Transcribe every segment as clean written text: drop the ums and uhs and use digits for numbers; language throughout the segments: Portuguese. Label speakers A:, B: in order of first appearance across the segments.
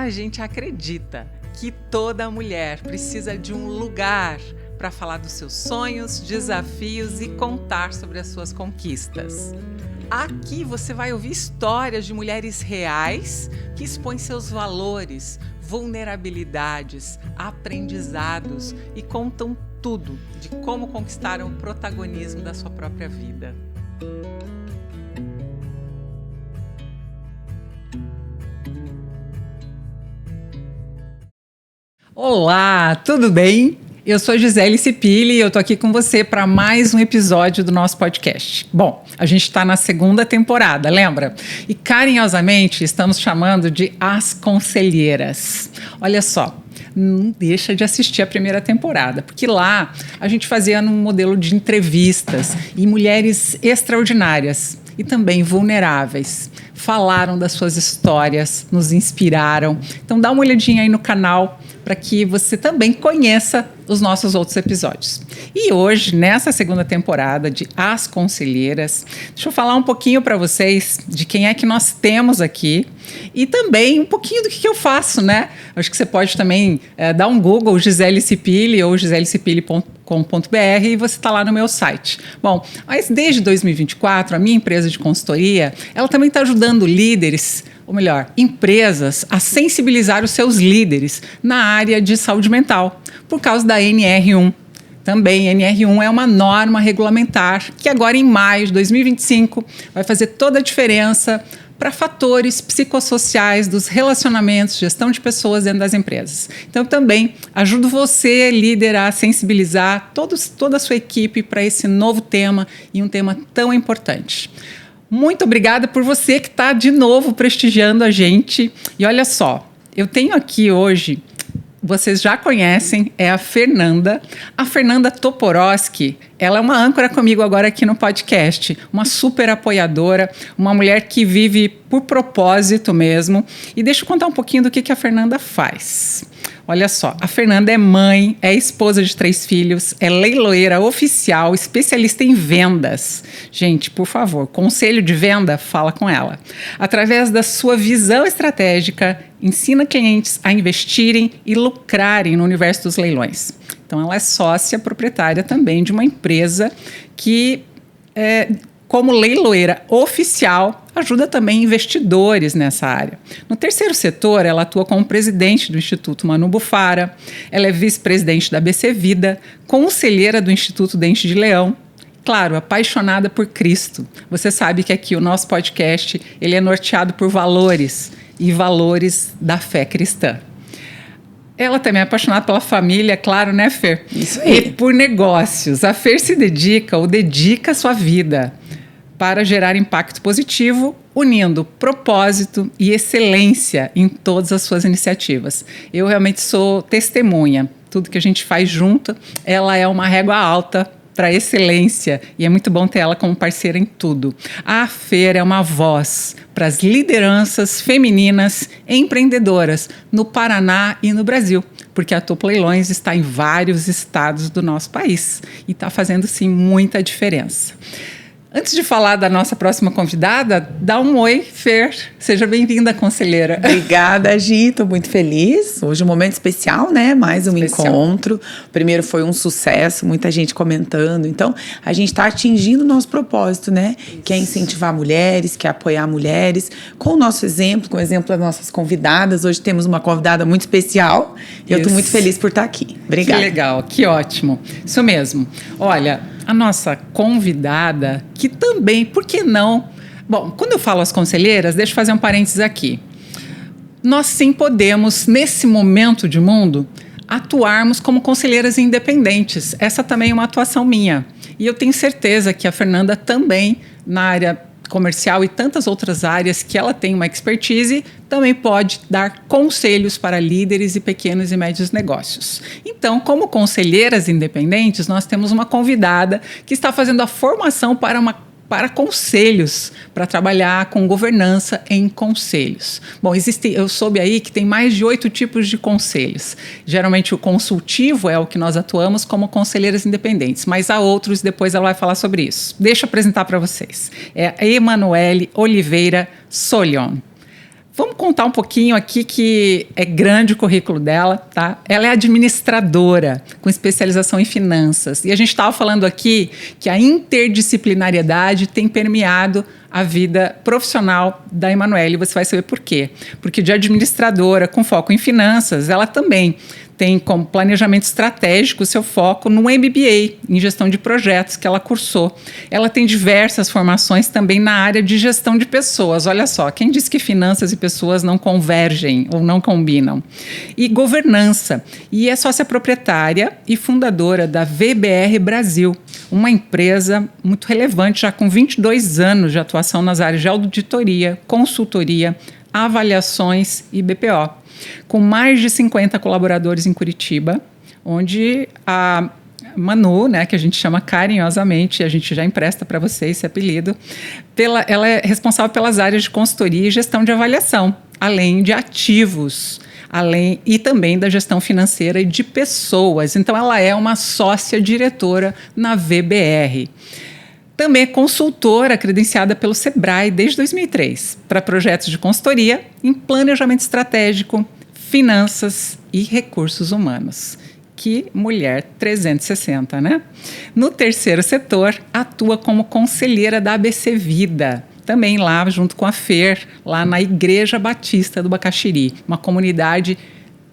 A: A gente acredita que toda mulher precisa de um lugar para falar dos seus sonhos, desafios e contar sobre as suas conquistas. Aqui você vai ouvir histórias de mulheres reais que expõem seus valores, vulnerabilidades, aprendizados e contam tudo de como conquistaram o protagonismo da sua própria vida. Olá, tudo bem? Eu sou Gisele Cipilli e eu tô aqui com você para mais um episódio do nosso podcast. Bom, a gente está na segunda temporada, lembra? E carinhosamente estamos chamando de As Conselheiras. Olha só, não deixa de assistir a primeira temporada, porque lá a gente fazia num modelo de entrevistas e mulheres extraordinárias e também vulneráveis falaram das suas histórias, nos inspiraram. Então dá uma olhadinha aí no canal para que você também conheça os nossos outros episódios. E hoje, nessa segunda temporada de As Conselheiras, deixa eu falar um pouquinho para vocês de quem é que nós temos aqui e também um pouquinho do que eu faço, né? Acho que você pode também dar um Google, Gisele Cipilli ou giselecipilli.com.br e você está lá no meu site. Bom, mas desde 2024, a minha empresa de consultoria, ela também está ajudando líderes, ou melhor, empresas, a sensibilizar os seus líderes na área de saúde mental, por causa da NR1. Também, NR1 é uma norma regulamentar que agora em maio de 2025 vai fazer toda a diferença para fatores psicossociais dos relacionamentos, gestão de pessoas dentro das empresas. Então, também ajudo você, líder, a sensibilizar toda a sua equipe para esse novo tema e um tema tão importante. Muito obrigada por você que está de novo prestigiando a gente. E olha só, eu tenho aqui hoje, vocês já conhecem, é a Fernanda. A Fernanda Toporowski, ela é uma âncora comigo agora aqui no podcast, uma super apoiadora, uma mulher que vive por propósito mesmo. E deixa eu contar um pouquinho do que a Fernanda faz. Olha só, a Fernanda é mãe, é esposa de 3 filhos, é leiloeira oficial, especialista em vendas. Gente, por favor, conselho de venda, fala com ela. Através da sua visão estratégica, ensina clientes a investirem e lucrarem no universo dos leilões. Então, ela é sócia proprietária também de uma empresa que, como leiloeira oficial, ajuda também investidores nessa área. No terceiro setor, ela atua como presidente do Instituto Manu Bufara, ela é vice-presidente da BC Vida, conselheira do Instituto Dente de Leão, claro, apaixonada por Cristo. Você sabe que aqui o nosso podcast ele é norteado por valores e valores da fé cristã. Ela também é apaixonada pela família, claro, né, Fer?
B: Isso aí.
A: E por negócios. A Fer se dedica a sua vida para gerar impacto positivo, unindo propósito e excelência em todas as suas iniciativas. Eu realmente sou testemunha. Tudo que a gente faz junto, ela é uma régua alta para excelência e é muito bom ter ela como parceira em tudo. A Fer é uma voz para as lideranças femininas empreendedoras no Paraná e no Brasil, porque a Topo Leilões está em vários estados do nosso país e está fazendo, sim, muita diferença. Antes de falar da nossa próxima convidada, dá um oi, Fer. Seja bem-vinda, conselheira.
B: Obrigada, Gi. Estou muito feliz. Hoje é um momento especial, né? Mais um encontro. O primeiro foi um sucesso, muita gente comentando. Então, a gente está atingindo o nosso propósito, né? Isso. Que é incentivar mulheres, que é apoiar mulheres. Com o nosso exemplo, com o exemplo das nossas convidadas. Hoje temos uma convidada muito especial. E eu estou muito feliz por estar aqui. Obrigada.
A: Que legal, que ótimo. Isso mesmo. Olha, a nossa convidada, que também, por que não? Bom, quando eu falo as conselheiras, deixa eu fazer um parênteses aqui. Nós sim podemos, nesse momento de mundo, atuarmos como conselheiras independentes. Essa também é uma atuação minha. E eu tenho certeza que a Fernanda também, na área comercial e tantas outras áreas que ela tem uma expertise, também pode dar conselhos para líderes e pequenos e médios negócios. Então, como conselheiras independentes, nós temos uma convidada que está fazendo a formação para conselhos, para trabalhar com governança em conselhos. Bom, eu soube aí que tem mais de 8 tipos de conselhos. Geralmente o consultivo é o que nós atuamos como conselheiras independentes, mas há outros, depois ela vai falar sobre isso. Deixa eu apresentar para vocês. É a Emanuele Oliveira Solion. Vamos contar um pouquinho aqui que é grande o currículo dela, tá? Ela é administradora com especialização em finanças. E a gente estava falando aqui que a interdisciplinariedade tem permeado a vida profissional da Emanuele. Você vai saber por quê. Porque de administradora com foco em finanças, ela também tem como planejamento estratégico seu foco no MBA, em gestão de projetos, que ela cursou. Ela tem diversas formações também na área de gestão de pessoas. Olha só, quem disse que finanças e pessoas não convergem ou não combinam? E governança. E é sócia proprietária e fundadora da VBR Brasil, uma empresa muito relevante, já com 22 anos de atuação nas áreas de auditoria, consultoria, avaliações e BPO. Com mais de 50 colaboradores em Curitiba, onde a Manu, né, que a gente chama carinhosamente, a gente já empresta para você esse apelido, ela é responsável pelas áreas de consultoria e gestão de avaliação, além de ativos, e também da gestão financeira e de pessoas. Então, ela é uma sócia diretora na VBR. Também é consultora credenciada pelo Sebrae desde 2003 para projetos de consultoria em planejamento estratégico, finanças e recursos humanos. Que mulher 360, né? No terceiro setor, atua como conselheira da ABC Vida, também lá junto com a Fer, lá na Igreja Batista do Bacaxiri, uma comunidade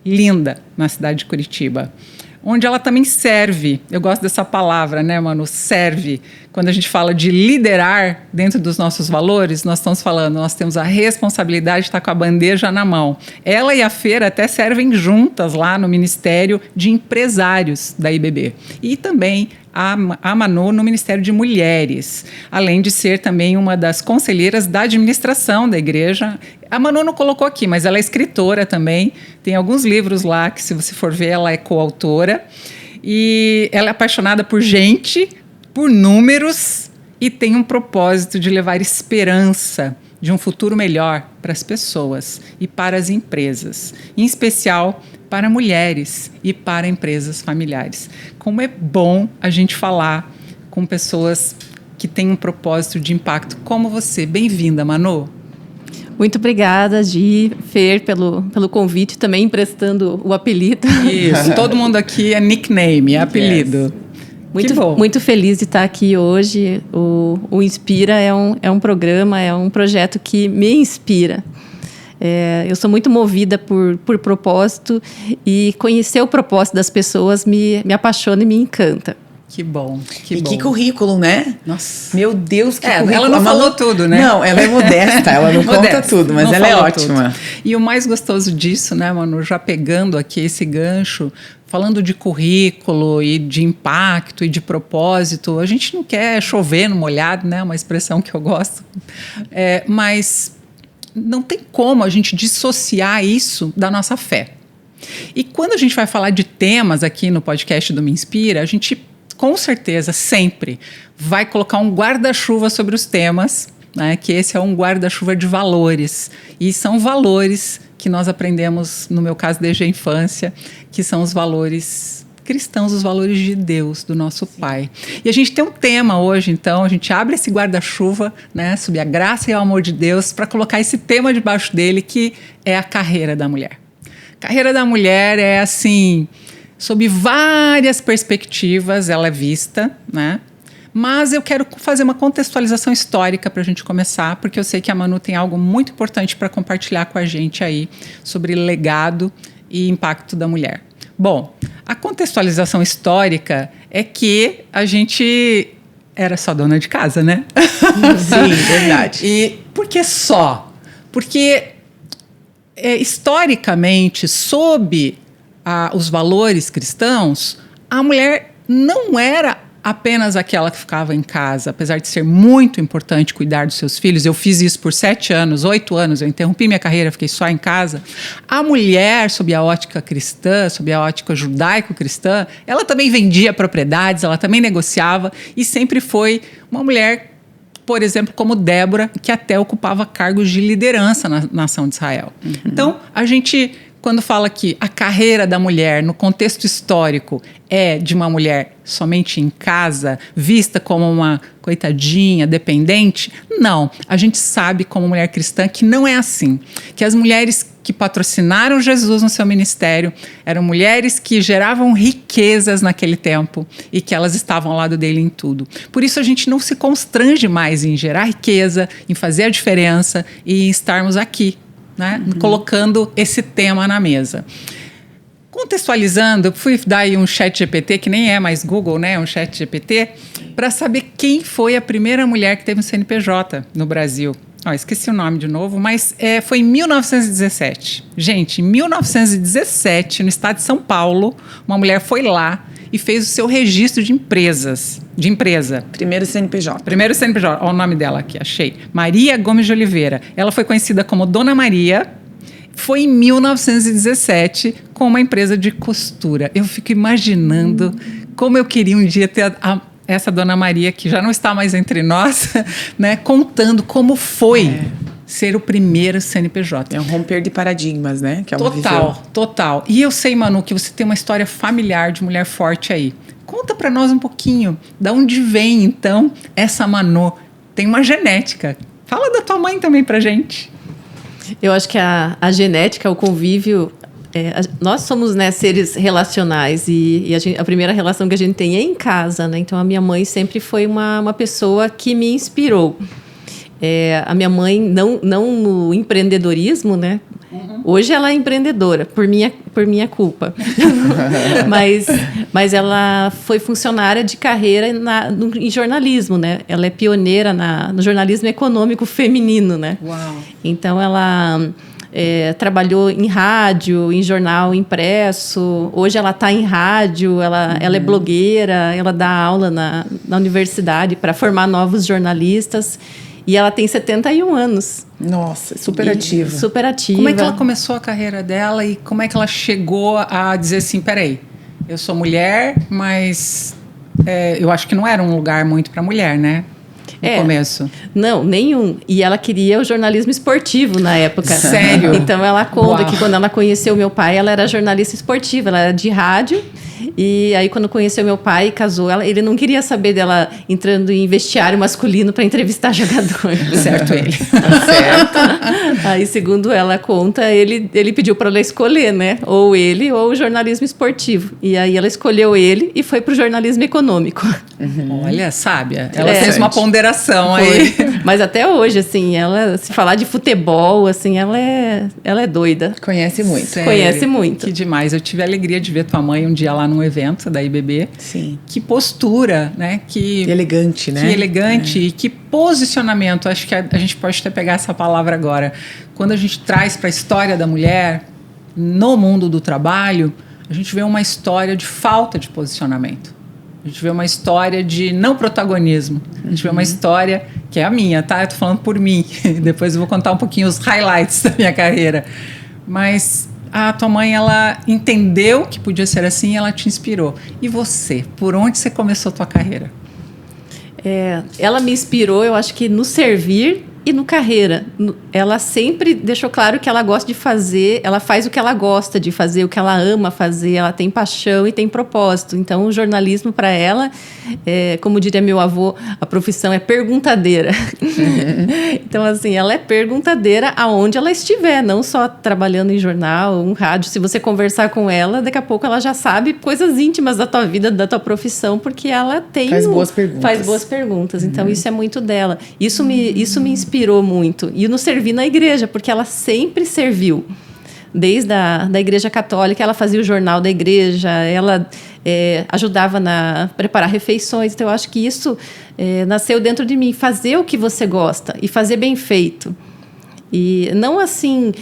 A: linda na cidade de Curitiba, onde ela também serve. Eu gosto dessa palavra, né, Manu? Serve. Quando a gente fala de liderar dentro dos nossos valores, nós estamos falando, nós temos a responsabilidade de estar com a bandeja na mão. Ela e a Feira até servem juntas lá no Ministério de Empresários da IBB. E também a Manu no Ministério de Mulheres, além de ser também uma das conselheiras da administração da igreja. A Manu não colocou aqui, mas ela é escritora também, tem alguns livros lá que, se você for ver, ela é coautora, e ela é apaixonada por gente, por números, e tem um propósito de levar esperança de um futuro melhor para as pessoas e para as empresas, em especial para mulheres e para empresas familiares. Como é bom a gente falar com pessoas que têm um propósito de impacto como você. Bem-vinda, Manu.
C: Muito obrigada, Fer, pelo convite, também emprestando o apelido.
A: Isso, todo mundo aqui é nickname, é apelido.
C: Yes. Muito feliz de estar aqui hoje. O Inspira é um programa, é um projeto que me inspira. Eu sou muito movida por propósito, e conhecer o propósito das pessoas me apaixona e me encanta.
A: Que bom, que
B: bom.
A: E
B: que currículo, né?
A: Nossa.
B: Meu Deus, que currículo.
A: Ela não falou tudo, né?
B: Não, ela é modesta, ela não conta tudo, mas ela é ótima.
A: Tudo. E o mais gostoso disso, né, Manu, já pegando aqui esse gancho, falando de currículo e de impacto e de propósito, a gente não quer chover no molhado, né? Uma expressão que eu gosto. Mas não tem como a gente dissociar isso da nossa fé. E quando a gente vai falar de temas aqui no podcast do Me Inspira, a gente com certeza sempre vai colocar um guarda-chuva sobre os temas, né? Que esse é um guarda-chuva de valores. E são valores que nós aprendemos, no meu caso, desde a infância, que são os valores cristãos, os valores de Deus, do nosso Pai. E a gente tem um tema hoje, então, a gente abre esse guarda-chuva, né, sob a graça e o amor de Deus, para colocar esse tema debaixo dele, que é a carreira da mulher. Carreira da mulher é assim, sob várias perspectivas ela é vista, né? Mas eu quero fazer uma contextualização histórica para a gente começar, porque eu sei que a Manu tem algo muito importante para compartilhar com a gente aí sobre legado e impacto da mulher. Bom, a contextualização histórica é que a gente era só dona de casa, né?
B: Sim, verdade.
A: E por que só? Porque historicamente, sob os valores cristãos, a mulher não era apenas aquela que ficava em casa, apesar de ser muito importante cuidar dos seus filhos. Eu fiz isso por 7 anos, 8 anos, eu interrompi minha carreira, fiquei só em casa. A mulher, sob a ótica cristã, sob a ótica judaico-cristã, ela também vendia propriedades, ela também negociava e sempre foi uma mulher, por exemplo, como Débora, que até ocupava cargos de liderança na nação de Israel. Uhum. Então, a gente quando fala que a carreira da mulher, no contexto histórico, é de uma mulher somente em casa, vista como uma coitadinha, dependente, não. A gente sabe, como mulher cristã, que não é assim. Que as mulheres que patrocinaram Jesus no seu ministério eram mulheres que geravam riquezas naquele tempo e que elas estavam ao lado dele em tudo. Por isso a gente não se constrange mais em gerar riqueza, em fazer a diferença e em estarmos aqui, né? Colocando esse tema na mesa. Contextualizando, eu fui dar aí um chat GPT, que nem é mais Google, né? Um chat GPT, para saber quem foi a primeira mulher que teve um CNPJ no Brasil. Esqueci o nome de novo, mas foi em 1917. Gente, em 1917, no estado de São Paulo, uma mulher foi lá e fez o seu registro de empresa.
B: Primeiro CNPJ.
A: Primeiro CNPJ. Olha o nome dela aqui, achei. Maria Gomes de Oliveira. Ela foi conhecida como Dona Maria. Foi em 1917 com uma empresa de costura. Eu fico imaginando como eu queria um dia ter essa Dona Maria, que já não está mais entre nós, né, contando como foi ser o primeiro CNPJ.
B: É um romper de paradigmas, né? Que é
A: Total. E eu sei, Manu, que você tem uma história familiar de mulher forte aí. Conta pra nós um pouquinho, de onde vem, então, essa Manu? Tem uma genética. Fala da tua mãe também pra gente.
C: Eu acho que a genética, o convívio... nós somos, né, seres relacionais e a primeira relação que a gente tem é em casa, né? Então, a minha mãe sempre foi uma pessoa que me inspirou. A minha mãe, não no empreendedorismo, né? Hoje ela é empreendedora, por minha culpa. mas ela foi funcionária de carreira em jornalismo, né? Ela é pioneira no jornalismo econômico feminino, né?
A: Uau!
C: Então, ela... trabalhou em rádio, em jornal impresso. Hoje ela está em rádio, ela é blogueira, ela dá aula na universidade para formar novos jornalistas. E ela tem 71 anos.
B: Nossa, super ativa.
C: Super ativa.
A: Como é que ela começou a carreira dela e como é que ela chegou a dizer assim, peraí, eu sou mulher, mas eu acho que não era um lugar muito para mulher, né? No começo.
C: Não, nenhum. E ela queria o jornalismo esportivo na época.
A: Sério?
C: Então ela conta que quando ela conheceu meu pai, ela era jornalista esportiva, ela era de rádio. E aí, quando conheceu meu pai e casou, ele não queria saber dela entrando em vestiário masculino para entrevistar jogador.
A: Certo ele.
C: Certo. Aí, segundo ela conta, ele pediu para ela escolher, né? Ou ele ou o jornalismo esportivo. E aí ela escolheu ele e foi para o jornalismo econômico.
A: Olha, sábia. Ela fez uma ponderação aí.
C: Mas até hoje, assim, ela, se falar de futebol, assim, ela é doida.
B: Conhece muito.
A: Sério?
C: Conhece muito.
A: Que demais. Eu tive a alegria de ver tua mãe um dia lá num evento da IBB.
B: Sim.
A: Que postura, né? Que
B: elegante, né?
A: Que elegante e que posicionamento. Acho que a gente pode até pegar essa palavra agora. Quando a gente traz para a história da mulher no mundo do trabalho, a gente vê uma história de falta de posicionamento. A gente vê uma história de não protagonismo. A gente vê uma história que é a minha, tá? Eu tô falando por mim. Depois eu vou contar um pouquinho os highlights da minha carreira. Mas a tua mãe, ela entendeu que podia ser assim e ela te inspirou. E você? Por onde você começou a tua carreira?
C: Ela me inspirou, eu acho que no servir e no carreira. Ela sempre deixou claro que ela gosta de fazer, ela faz o que ela gosta de fazer, o que ela ama fazer, ela tem paixão e tem propósito. Então, o jornalismo para ela, como diria meu avô, a profissão é perguntadeira. Então, assim, ela é perguntadeira aonde ela estiver, não só trabalhando em jornal, um rádio. Se você conversar com ela, daqui a pouco ela já sabe coisas íntimas da tua vida, da tua profissão, porque ela tem...
B: Faz boas perguntas.
C: Faz boas perguntas. Então, isso é muito dela. Isso me inspirou muito. E no servir na igreja, porque ela sempre serviu. Desde da igreja católica, ela fazia o jornal da igreja, ela ajudava a preparar refeições. Então, eu acho que isso nasceu dentro de mim. Fazer o que você gosta e fazer bem feito. E não assim,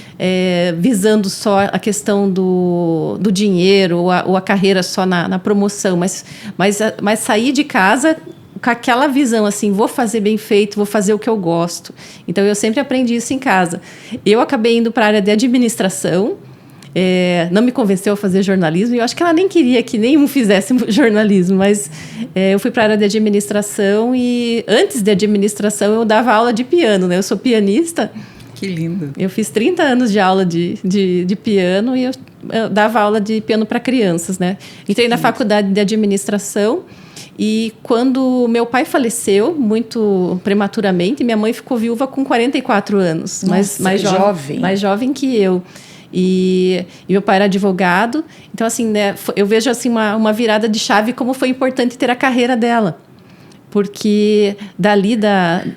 C: visando só a questão do dinheiro ou a carreira só na promoção, mas sair de casa com aquela visão assim, vou fazer bem feito, vou fazer o que eu gosto. Então, eu sempre aprendi isso em casa. Eu acabei indo para a área de administração, não me convenceu a fazer jornalismo, e eu acho que ela nem queria que nenhum fizesse jornalismo, mas eu fui para a área de administração e antes de administração eu dava aula de piano, né? Eu sou pianista.
A: Que lindo.
C: Eu fiz 30 anos de aula de piano e eu dava aula de piano para crianças, né? Entrei na faculdade de administração e quando meu pai faleceu, muito prematuramente, minha mãe ficou viúva com 44 anos.
B: Nossa,
C: mais jovem que eu. E meu pai era advogado. Então, assim, né, eu vejo assim, uma virada de chave, como foi importante ter a carreira dela. Porque dali,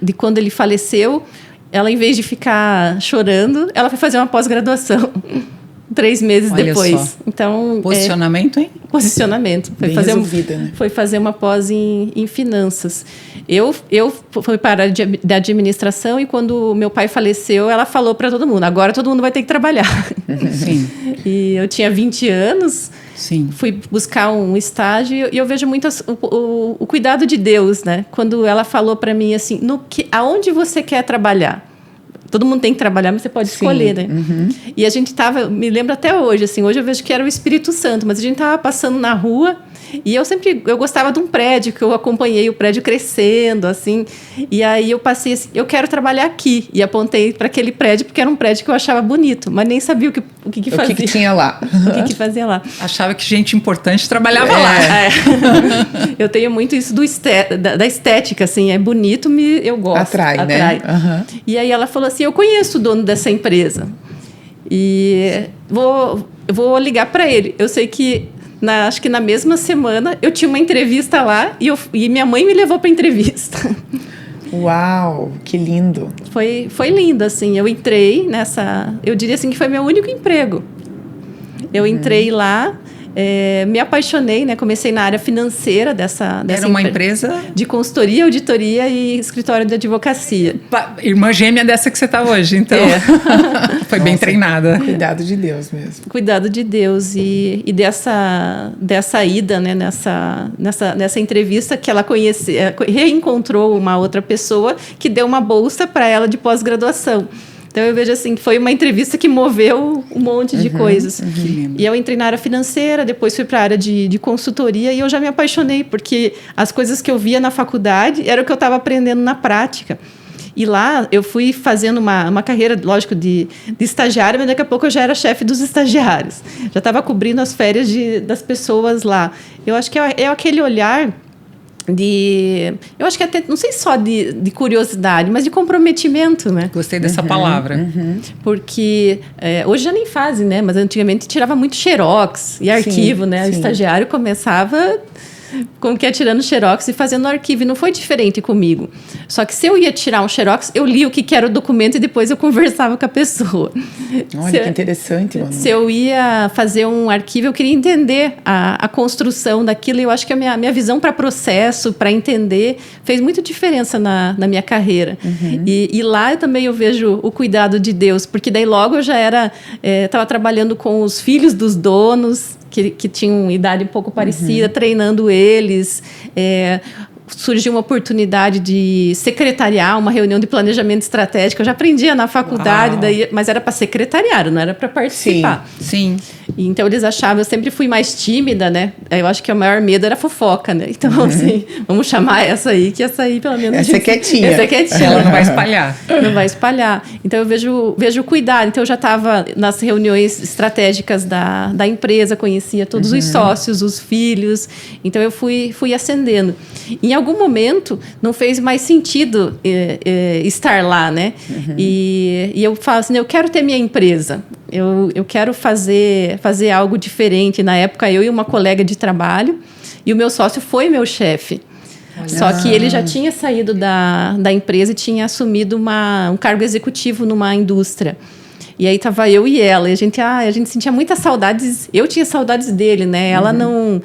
C: de quando ele faleceu, ela, em vez de ficar chorando, ela foi fazer uma pós-graduação 3 meses
A: Olha
C: depois.
A: só.
C: Então,
A: Posicionamento, hein?
C: Posicionamento. Foi fazer uma pós em finanças. Eu fui para a área de administração e quando meu pai faleceu, ela falou para todo mundo, agora todo mundo vai ter que trabalhar.
A: Sim.
C: E eu tinha 20 anos,
A: Sim.
C: fui buscar um estágio e eu vejo muito o cuidado de Deus, né? Quando ela falou para mim assim, aonde você quer trabalhar? Todo mundo tem que trabalhar, mas você pode escolher, né?
B: Uhum.
C: E a gente me lembro até hoje, assim, hoje eu vejo que era o Espírito Santo, mas a gente tava passando na rua e eu gostava de um prédio, que eu acompanhei o prédio crescendo, assim, e aí eu passei assim, eu quero trabalhar aqui, e apontei para aquele prédio, porque era um prédio que eu achava bonito, mas nem sabia o que fazia.
B: O que tinha lá.
C: O que fazia lá.
A: Achava que gente importante trabalhava lá.
C: É. Eu tenho muito isso da estética, assim, é bonito, eu gosto.
B: Atrai. Né? Uhum.
C: E aí ela falou assim, eu conheço o dono dessa empresa e vou ligar para ele. Eu sei que acho que na mesma semana eu tinha uma entrevista lá e minha mãe me levou para entrevista.
B: Uau, que lindo.
C: Foi lindo, assim. Eu entrei eu diria assim que foi meu único emprego. Eu entrei lá, me apaixonei, né? Comecei na área financeira dessa
A: Era uma empresa
C: de consultoria, auditoria e escritório de advocacia.
A: Irmã gêmea dessa que você está hoje, então. Foi bem treinada.
B: Cuidado de Deus mesmo.
C: Cuidado de Deus e dessa ida, né, nessa entrevista que ela reencontrou uma outra pessoa que deu uma bolsa para ela de pós-graduação. Então, eu vejo assim, que foi uma entrevista que moveu um monte de coisas.
A: Uhum.
C: E eu entrei na área financeira, depois fui para a área de consultoria e eu já me apaixonei, porque as coisas que eu via na faculdade era o que eu estava aprendendo na prática. E lá eu fui fazendo uma carreira, lógico, de estagiária, mas daqui a pouco eu já era chefe dos estagiários. Já estava cobrindo as férias das pessoas lá. Eu acho que é aquele olhar eu acho que até, não sei só de curiosidade, mas de comprometimento, né?
A: Gostei dessa palavra.
B: Uhum.
C: Porque hoje já nem fazem, né? Mas antigamente tirava muito xerox e arquivo, né? Sim. O estagiário começava como que tirando xerox e fazendo arquivo. E não foi diferente comigo. Só que se eu ia tirar um xerox, eu li o que era o documento e depois eu conversava com a pessoa.
B: Olha, que interessante, mano.
C: Se eu ia fazer um arquivo, eu queria entender a construção daquilo. E eu acho que a minha visão para processo, para entender, fez muita diferença na minha carreira. Uhum. E lá eu vejo o cuidado de Deus, porque daí logo eu já estava trabalhando com os filhos dos donos, que tinham idade um pouco parecida, treinando eles. Surgiu uma oportunidade de secretariar uma reunião de planejamento estratégico. Eu já aprendia na faculdade, mas era para secretariar, não era para participar.
A: Sim.
C: E então eles achavam, eu sempre fui mais tímida, né? Eu acho que o maior medo era fofoca, né? Então, assim, vamos chamar essa aí, que essa aí pelo menos...
B: Essa é quietinha.
C: Essa é quietinha.
A: Ela não vai espalhar.
C: Não vai espalhar. Então eu vejo o cuidado. Então eu já estava nas reuniões estratégicas da empresa, conhecia todos os sócios, os filhos. Então eu fui ascendendo. Em algum momento não fez mais sentido estar lá, né? E eu falo assim, eu quero ter minha empresa. Eu quero fazer algo diferente. Na época, eu e uma colega de trabalho, e o meu sócio foi meu chefe. Só que ele já tinha saído da empresa e tinha assumido um cargo executivo numa indústria. E aí tava eu e ela, e a gente sentia muitas saudades. Eu tinha saudades dele, né? Ela não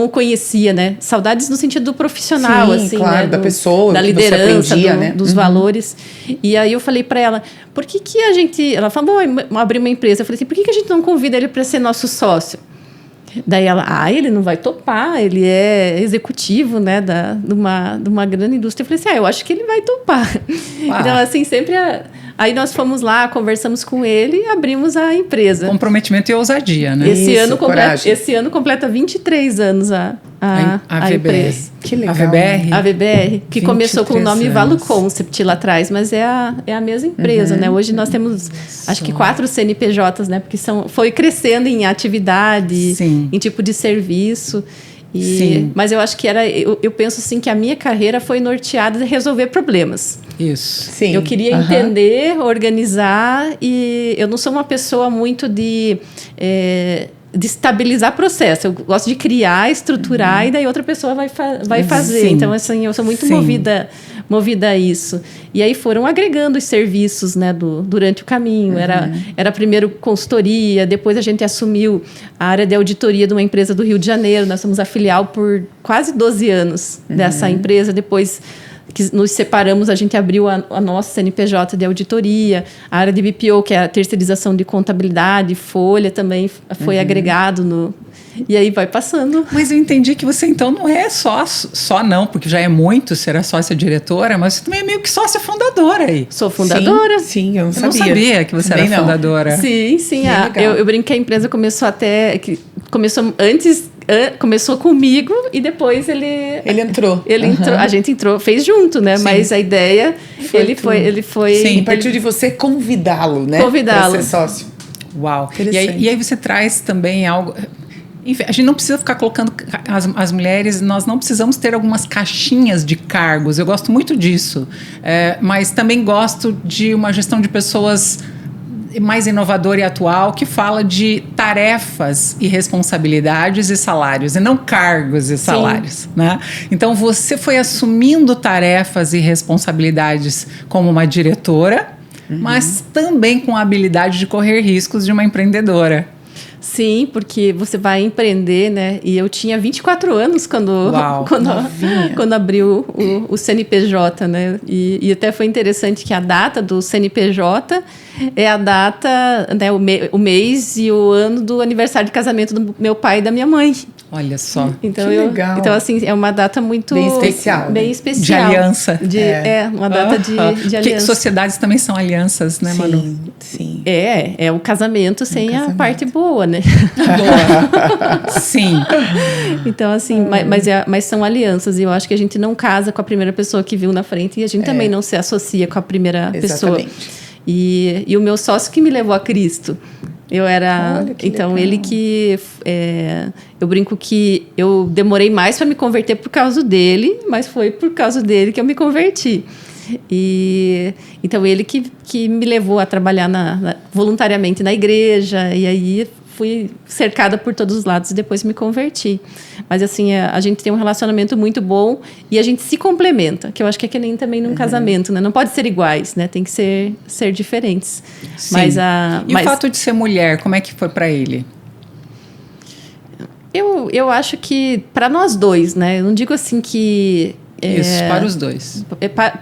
C: o conhecia, né? Saudades no sentido do profissional,
B: sim,
C: assim,
B: claro,
C: né?
B: da pessoa,
C: da
B: que
C: liderança,
B: você aprendia, né?
C: dos valores. E aí eu falei para ela, por que a gente... Ela falou, vamos abrir uma empresa. Eu falei assim, por que a gente não convida ele para ser nosso sócio? Daí ela, ele não vai topar, ele é executivo, né, de uma grande indústria. Eu falei assim, eu acho que ele vai topar. Então, assim, sempre... Aí nós fomos lá, conversamos com ele e abrimos a empresa.
A: Comprometimento e ousadia, né?
C: Esse ano completa 23 anos a empresa.
B: Que legal.
A: A VBR?
C: A VBR, que começou com o nome Valo Concept lá atrás, mas é a mesma empresa, né? Hoje nós temos, acho que 4 CNPJs, né? Porque foi crescendo em atividade,
A: Sim.
C: em tipo de serviço.
A: Sim.
C: Mas eu acho que eu penso assim que a minha carreira foi norteada em resolver problemas.
A: Isso.
B: Sim.
C: Eu queria entender, organizar, e eu não sou uma pessoa muito de estabilizar processo. Eu gosto de criar, estruturar, e daí outra pessoa vai fazer.
A: Sim.
C: Então, assim, eu sou muito movida a isso. E aí foram agregando os serviços, né, durante o caminho. Era primeiro consultoria, depois a gente assumiu a área de auditoria de uma empresa do Rio de Janeiro. Nós somos a filial por quase 12 anos dessa empresa. Depois que nos separamos, a gente abriu a nossa CNPJ de auditoria, a área de BPO, que é a terceirização de contabilidade, folha também foi agregado e aí vai passando.
A: Mas eu entendi que você então não é só não, porque já é muito ser a sócia diretora, mas você também é meio que sócia fundadora aí.
C: Sou fundadora.
B: Sim, eu não
A: Eu
B: sabia.
A: não sabia que você
B: Também
A: era fundadora.
C: Sim. Eu brinco que a empresa começou começou comigo e depois ele
B: entrou.
C: Ele entrou, a gente entrou, fez junto, né?
B: Sim.
C: Mas a ideia, ele foi.
B: Sim, partiu de você convidá-lo, né?
C: Convidá-lo.
B: Pra ser sócio.
A: Uau. E aí você traz também algo. Enfim, a gente não precisa ficar colocando as mulheres, nós não precisamos ter algumas caixinhas de cargos. Eu gosto muito disso, mas também gosto de uma gestão de pessoas mais inovadora e atual, que fala de tarefas e responsabilidades e salários, e não cargos e salários, né? Então, você foi assumindo tarefas e responsabilidades como uma diretora, mas também com a habilidade de correr riscos de uma empreendedora.
C: Sim, porque você vai empreender, né? E eu tinha 24 anos quando abriu o CNPJ, né? E até foi interessante que a data do CNPJ é a data, né, o mês e o ano do aniversário de casamento do meu pai e da minha mãe.
A: Olha só.
C: Então,
B: que legal.
C: Então, assim, é uma data muito...
B: Bem especial.
C: Bem especial.
A: De aliança.
C: Uma data de aliança.
A: Porque sociedades também são alianças, né, Manu?
B: Sim.
C: É o casamento sem a parte boa, né?
A: Boa. Sim.
C: Então, assim, mas são alianças. E eu acho que a gente não casa com a primeira pessoa que viu na frente, e a gente também não se associa com a primeira pessoa. E o meu sócio que me levou a Cristo. Então, legal. Ele que... eu brinco que eu demorei mais para me converter por causa dele, mas foi por causa dele que eu me converti. Então, ele que me levou a trabalhar voluntariamente na igreja, e aí fui cercada por todos os lados e depois me converti. Mas, assim, a gente tem um relacionamento muito bom e a gente se complementa, que eu acho que é que nem também num casamento, né? Não pode ser iguais, né? Tem que ser diferentes.
A: Sim. O fato de ser mulher, como é que foi para ele?
C: Eu acho que para nós dois, né? Eu não digo assim que...
A: Isso, para os dois.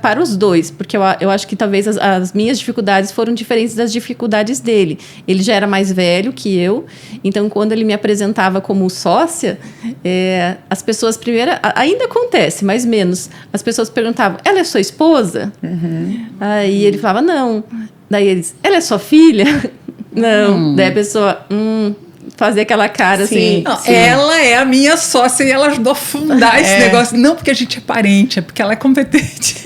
C: Para os dois, porque eu acho que talvez as minhas dificuldades foram diferentes das dificuldades dele. Ele já era mais velho que eu, então quando ele me apresentava como sócia, as pessoas primeiro... Ainda acontece, mas menos. As pessoas perguntavam, ela é sua esposa? Aí ele falava, não. Daí eles, ela é sua filha? Não. Daí a pessoa... fazer aquela cara assim.
A: Não, ela é a minha sócia e ela ajudou a fundar esse negócio. Não porque a gente é parente, é porque ela é competente.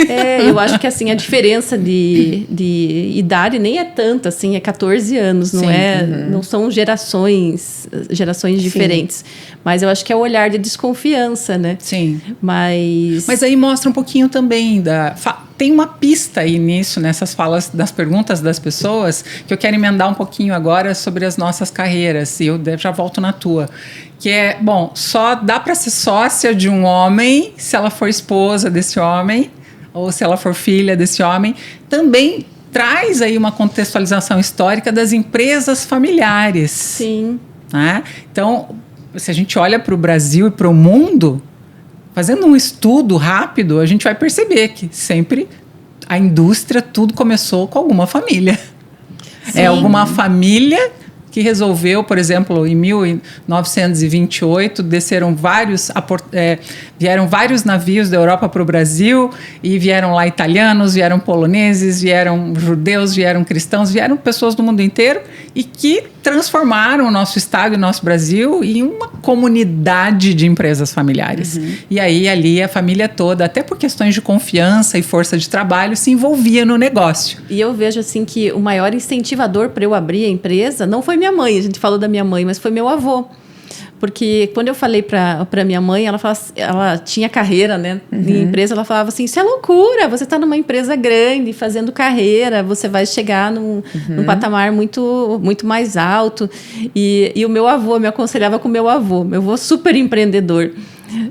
C: Eu acho que assim, a diferença de idade nem é tanta, assim, é 14 anos, não não são gerações diferentes. Mas eu acho que é o olhar de desconfiança, né?
A: Sim.
C: Mas
A: aí mostra um pouquinho também tem uma pista aí nisso, nessas falas, das perguntas das pessoas, que eu quero emendar um pouquinho agora sobre as nossas carreiras, e eu já volto na tua. Que é, só dá para ser sócia de um homem se ela for esposa desse homem, ou se ela for filha desse homem. Também traz aí uma contextualização histórica das empresas familiares.
C: Sim.
A: Né? Então, se a gente olha para o Brasil e para o mundo... Fazendo um estudo rápido, a gente vai perceber que sempre a indústria, tudo começou com alguma família. Sim. É alguma família que resolveu, por exemplo, em 1928, vieram vários navios da Europa para o Brasil e vieram lá italianos, vieram poloneses, vieram judeus, vieram cristãos, vieram pessoas do mundo inteiro e que transformaram o nosso estado e o nosso Brasil em uma comunidade de empresas familiares. E aí ali a família toda, até por questões de confiança e força de trabalho, se envolvia no negócio.
C: E eu vejo assim que o maior incentivador para eu abrir a empresa não foi minha mãe, a gente falou da minha mãe, mas foi meu avô. Porque quando eu falei para minha mãe, ela tinha carreira, né, em empresa, ela falava assim, isso é loucura, você está numa empresa grande, fazendo carreira, você vai chegar num patamar muito, muito mais alto. E o meu avô, me aconselhava com o meu avô super empreendedor.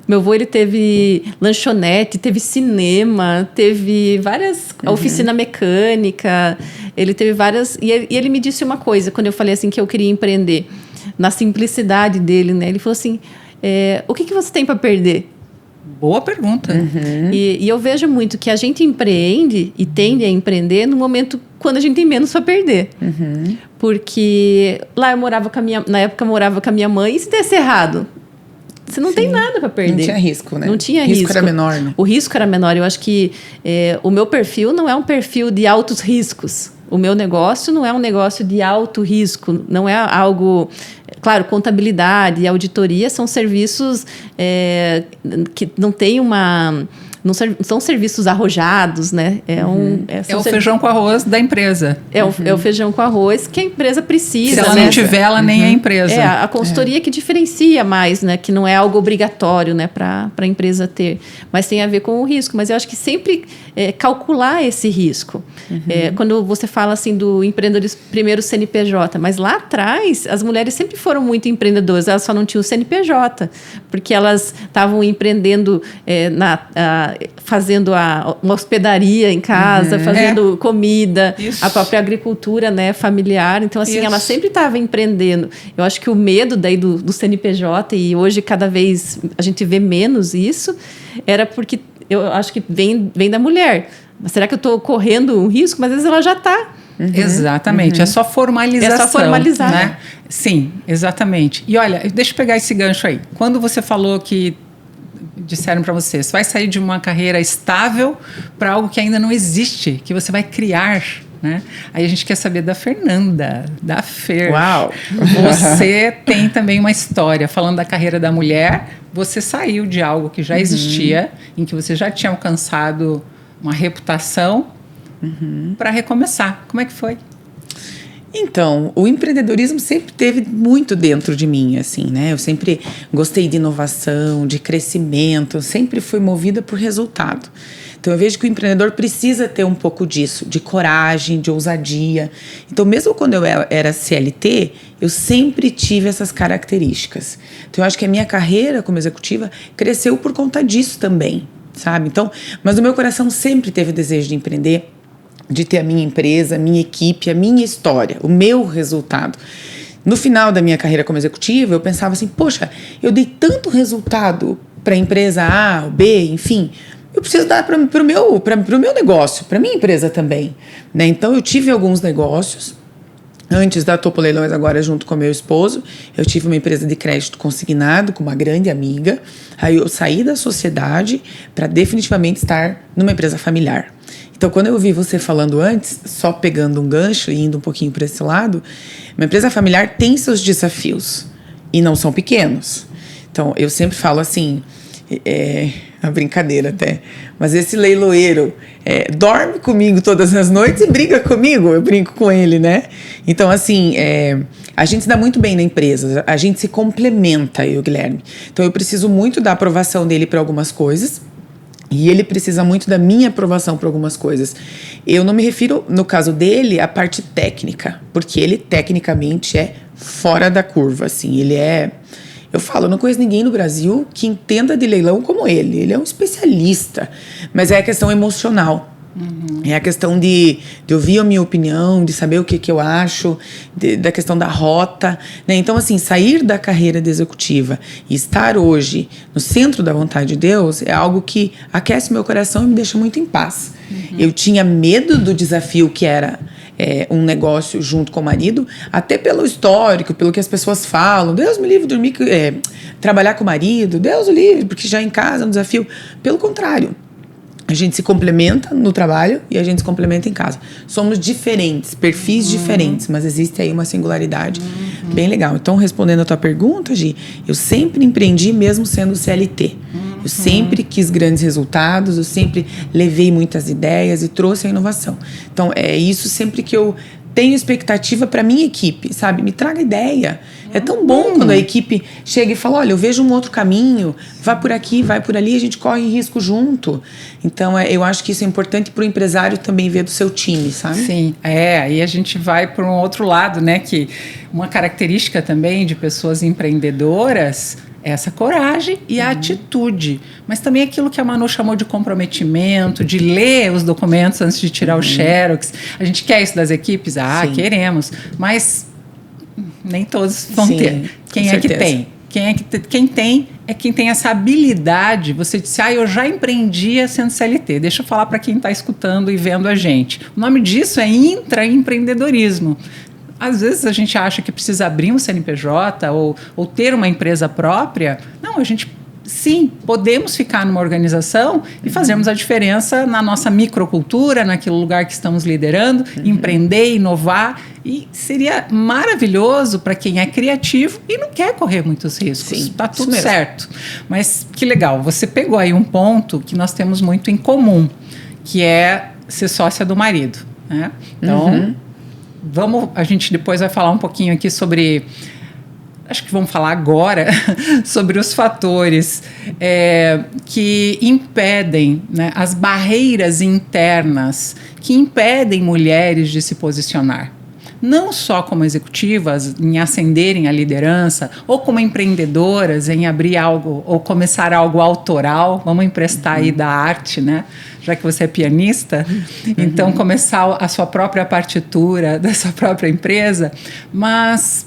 C: Meu avô, ele teve lanchonete, teve cinema, teve várias oficina mecânica, ele teve várias... E ele me disse uma coisa, quando eu falei assim que eu queria empreender, na simplicidade dele, né? Ele falou assim, o que você tem para perder?
A: Boa pergunta.
C: E eu vejo muito que a gente empreende e tende a empreender no momento quando a gente tem menos para perder. Porque lá eu morava na época eu morava com a minha mãe, e se desse errado? Você não tem nada para perder.
B: Não tinha risco, né?
C: Não tinha
B: risco. O risco era menor, né?
C: O risco era menor. Eu acho que o meu perfil não é um perfil de altos riscos. O meu negócio não é um negócio de alto risco. Não é algo... Claro, contabilidade e auditoria são serviços que não tem uma... Não são serviços arrojados, né? É o
A: feijão com arroz da empresa.
C: É o feijão com arroz que a empresa precisa.
A: Se ela não tiver, ela nem é empresa.
C: É a consultoria que diferencia mais, né? Que não é algo obrigatório, né? Para a empresa ter. Mas tem a ver com o risco. Mas eu acho que sempre calcular esse risco. Quando você fala assim do empreendedorismo, primeiro CNPJ, mas lá atrás as mulheres sempre foram muito empreendedoras. Elas só não tinham o CNPJ, porque elas estavam empreendendo fazendo uma hospedaria em casa, fazendo comida, a própria agricultura, né, familiar. Então, assim, ela sempre estava empreendendo. Eu acho que o medo daí do CNPJ, e hoje cada vez a gente vê menos isso, era porque eu acho que vem da mulher. Mas será que eu estou correndo um risco? Mas às vezes ela já está.
A: Exatamente, é só formalização.
C: É só formalizar.
A: Né? Sim, exatamente. E olha, deixa eu pegar esse gancho aí. Quando você falou que disseram para você vai sair de uma carreira estável para algo que ainda não existe, que você vai criar, né? Aí a gente quer saber da Fernanda, da Fer.
B: Uau!
A: Você tem também uma história, falando da carreira da mulher, você saiu de algo que já existia, em que você já tinha alcançado uma reputação, para recomeçar. Como é que foi?
B: Então, o empreendedorismo sempre teve muito dentro de mim, assim, né? Eu sempre gostei de inovação, de crescimento, sempre fui movida por resultado. Então, eu vejo que o empreendedor precisa ter um pouco disso, de coragem, de ousadia. Então, mesmo quando eu era CLT, eu sempre tive essas características. Então, eu acho que a minha carreira como executiva cresceu por conta disso também, sabe? Então, mas o meu coração sempre teve o desejo de empreender, de ter a minha empresa, a minha equipe, a minha história, o meu resultado. No final da minha carreira como executiva, eu pensava assim, poxa, eu dei tanto resultado para a empresa A, B, enfim, eu preciso dar para o meu negócio, para a minha empresa também, né? Então, eu tive alguns negócios. Antes da Topo Leilões, agora junto com meu esposo, eu tive uma empresa de crédito consignado com uma grande amiga. Aí eu saí da sociedade para definitivamente estar numa empresa familiar. Então, quando eu ouvi você falando antes, só pegando um gancho e indo um pouquinho para esse lado, uma empresa familiar tem seus desafios e não são pequenos. Então, eu sempre falo assim, uma brincadeira até, mas esse leiloeiro dorme comigo todas as noites e briga comigo, eu brinco com ele, né? Então, assim, a gente se dá muito bem na empresa, a gente se complementa, eu e o Guilherme. Então, eu preciso muito da aprovação dele para algumas coisas, e ele precisa muito da minha aprovação para algumas coisas. Eu não me refiro, no caso dele, à parte técnica, porque ele tecnicamente é fora da curva, assim, ele é... Eu falo, eu não conheço ninguém no Brasil que entenda de leilão como ele. Ele é um especialista, mas é a questão emocional. É a questão de ouvir a minha opinião, de saber o que eu acho, da questão da rota, né? Então, assim, sair da carreira de executiva e estar hoje no centro da vontade de Deus é algo que aquece meu coração e me deixa muito em paz. Eu tinha medo do desafio que era um negócio junto com o marido, até pelo histórico, pelo que as pessoas falam. Deus me livre trabalhar com o marido, Deus o livre, porque já em casa é um desafio. Pelo contrário. A gente se complementa no trabalho e a gente se complementa em casa. Somos diferentes, perfis diferentes, mas existe aí uma singularidade bem legal. Então, respondendo a tua pergunta, Gi, eu sempre empreendi mesmo sendo CLT. Eu sempre quis grandes resultados, eu sempre levei muitas ideias e trouxe a inovação. Então, é isso sempre que eu tenho expectativa para minha equipe, sabe? Me traga ideia. É tão bom quando a equipe chega e fala, olha, eu vejo um outro caminho, vai por aqui, vai por ali, a gente corre risco junto. Então, eu acho que isso é importante para o empresário também ver do seu time, sabe?
A: Sim, aí a gente vai para um outro lado, né? Que uma característica também de pessoas empreendedoras é essa coragem e a atitude. Mas também aquilo que a Manu chamou de comprometimento, de ler os documentos antes de tirar o xerox. A gente quer isso das equipes? Sim. Queremos. Mas nem todos vão ter. Quem é que tem? Quem tem é quem tem essa habilidade. Você disse, eu já empreendia sendo CLT. Deixa eu falar para quem está escutando e vendo a gente. O nome disso é intraempreendedorismo. Às vezes a gente acha que precisa abrir um CNPJ ou ter uma empresa própria. Não, a gente, sim, podemos ficar numa organização e fazermos a diferença na nossa microcultura, naquele lugar que estamos liderando, empreender, inovar. E seria maravilhoso para quem é criativo e não quer correr muitos riscos. Está tudo certo. Mas que legal, você pegou aí um ponto que nós temos muito em comum, que é ser sócia do marido, né? Então, a gente depois vai falar um pouquinho aqui sobre... Acho que vamos falar agora sobre os fatores que impedem, né, as barreiras internas que impedem mulheres de se posicionar. Não só como executivas, em ascenderem à liderança, ou como empreendedoras, em abrir algo, ou começar algo autoral, vamos emprestar aí da arte, né? Já que você é pianista, então começar a sua própria partitura, da sua própria empresa, mas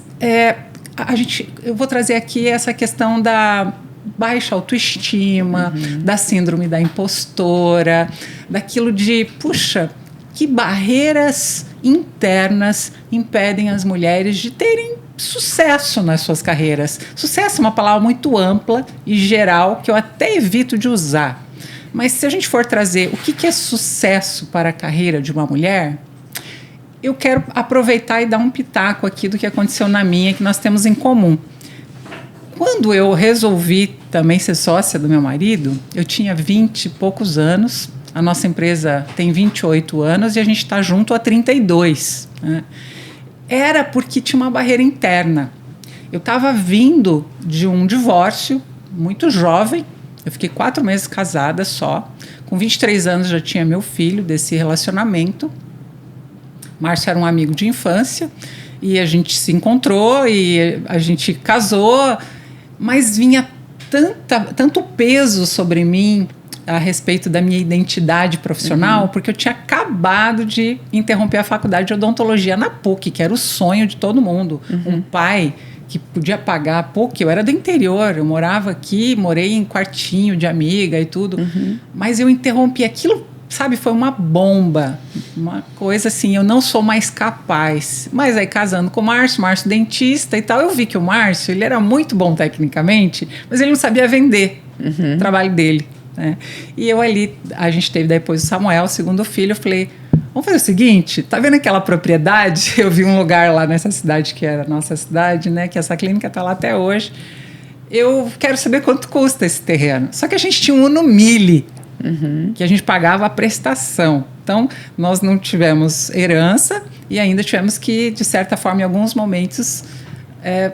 A: eu vou trazer aqui essa questão da baixa autoestima, da síndrome da impostora, daquilo de, puxa, que barreiras internas impedem as mulheres de terem sucesso nas suas carreiras. Sucesso é uma palavra muito ampla e geral que eu até evito de usar. Mas se a gente for trazer o que é sucesso para a carreira de uma mulher, eu quero aproveitar e dar um pitaco aqui do que aconteceu na minha, que nós temos em comum. Quando eu resolvi também ser sócia do meu marido, eu tinha 20 e poucos anos, a nossa empresa tem 28 anos e a gente está junto há 32. Né? Era porque tinha uma barreira interna. Eu estava vindo de um divórcio muito jovem, eu fiquei 4 meses casada só, com 23 anos já tinha meu filho desse relacionamento. Márcio era um amigo de infância e a gente se encontrou e a gente casou, mas vinha tanto peso sobre mim a respeito da minha identidade profissional, porque eu tinha acabado de interromper a faculdade de odontologia na PUC, que era o sonho de todo mundo. Um pai que podia pagar a PUC, eu era do interior, eu morava aqui, morei em quartinho de amiga e tudo, mas eu interrompi aquilo. Sabe, foi uma bomba, uma coisa assim, eu não sou mais capaz. Mas aí casando com o Márcio dentista e tal, eu vi que o Márcio, ele era muito bom tecnicamente, mas ele não sabia vender o trabalho dele. Né? E eu ali, a gente teve depois o Samuel, o segundo filho, eu falei, vamos fazer o seguinte, tá vendo aquela propriedade? Eu vi um lugar lá nessa cidade, que era a nossa cidade, né? Que essa clínica tá lá até hoje. Eu quero saber quanto custa esse terreno. Só que a gente tinha um Uno Mille, que a gente pagava a prestação. Então, nós não tivemos herança e ainda tivemos que, de certa forma, em alguns momentos,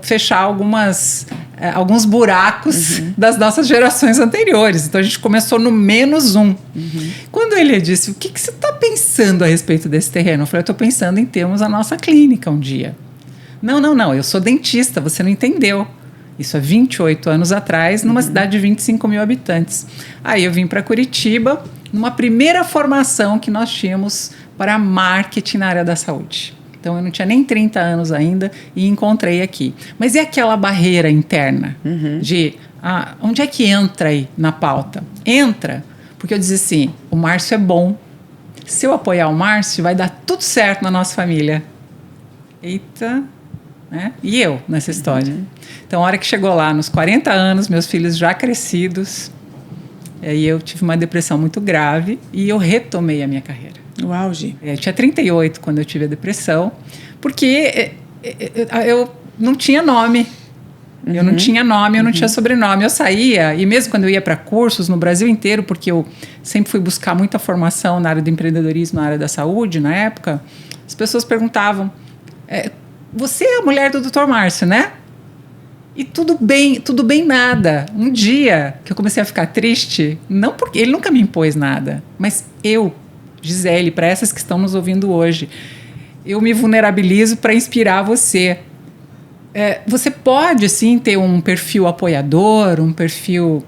A: fechar alguns buracos das nossas gerações anteriores. Então, a gente começou no -1. Quando ele disse, o que você está pensando a respeito desse terreno? Eu falei, eu estou pensando em termos a nossa clínica um dia. Não, eu sou dentista, você não entendeu. Isso há 28 anos atrás, numa cidade de 25 mil habitantes. Aí eu vim para Curitiba, numa primeira formação que nós tínhamos para marketing na área da saúde. Então, eu não tinha nem 30 anos ainda e encontrei aqui. Mas e aquela barreira interna de onde é que entra aí na pauta? Entra porque eu dizia assim, o Márcio é bom, se eu apoiar o Márcio, vai dar tudo certo na nossa família. Eita, né? E eu nessa história. Então, a hora que chegou lá, nos 40 anos, meus filhos já crescidos, aí eu tive uma depressão muito grave e eu retomei a minha carreira.
B: O auge.
A: Eu tinha 38 quando eu tive a depressão, porque eu não tinha nome. Eu não tinha nome, eu não tinha sobrenome. Eu saía, e mesmo quando eu ia para cursos no Brasil inteiro, porque eu sempre fui buscar muita formação na área do empreendedorismo, na área da saúde, na época, as pessoas perguntavam, você é a mulher do Dr. Márcio, né? E tudo bem nada. Um dia que eu comecei a ficar triste, não porque ele nunca me impôs nada, mas eu, Gisele, para essas que estão nos ouvindo hoje, eu me vulnerabilizo para inspirar você. Você pode, sim, ter um perfil apoiador, um perfil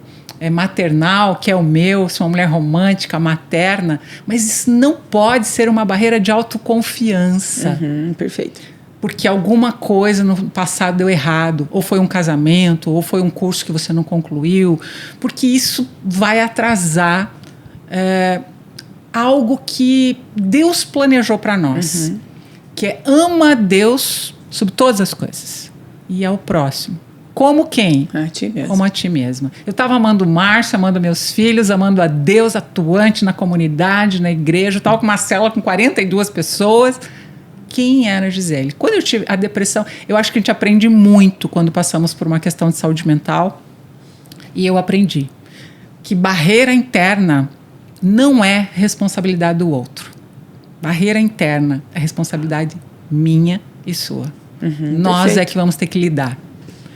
A: maternal, que é o meu, sou uma mulher romântica, materna, mas isso não pode ser uma barreira de autoconfiança.
B: Perfeito.
A: Porque alguma coisa no passado deu errado, ou foi um casamento, ou foi um curso que você não concluiu, porque isso vai atrasar algo que Deus planejou para nós, que é ama a Deus sobre todas as coisas. E ao próximo. Como quem?
B: A ti mesmo.
A: Como a ti mesma. Eu estava amando o Márcio, amando meus filhos, amando a Deus, atuante na comunidade, na igreja. Eu estava com uma célula com 42 pessoas. Quem era a Gisele? Quando eu tive a depressão, eu acho que a gente aprende muito quando passamos por uma questão de saúde mental. E eu aprendi que barreira interna não é responsabilidade do outro. Barreira interna é responsabilidade minha e sua. Nós
B: perfeito.
A: É que vamos ter que lidar.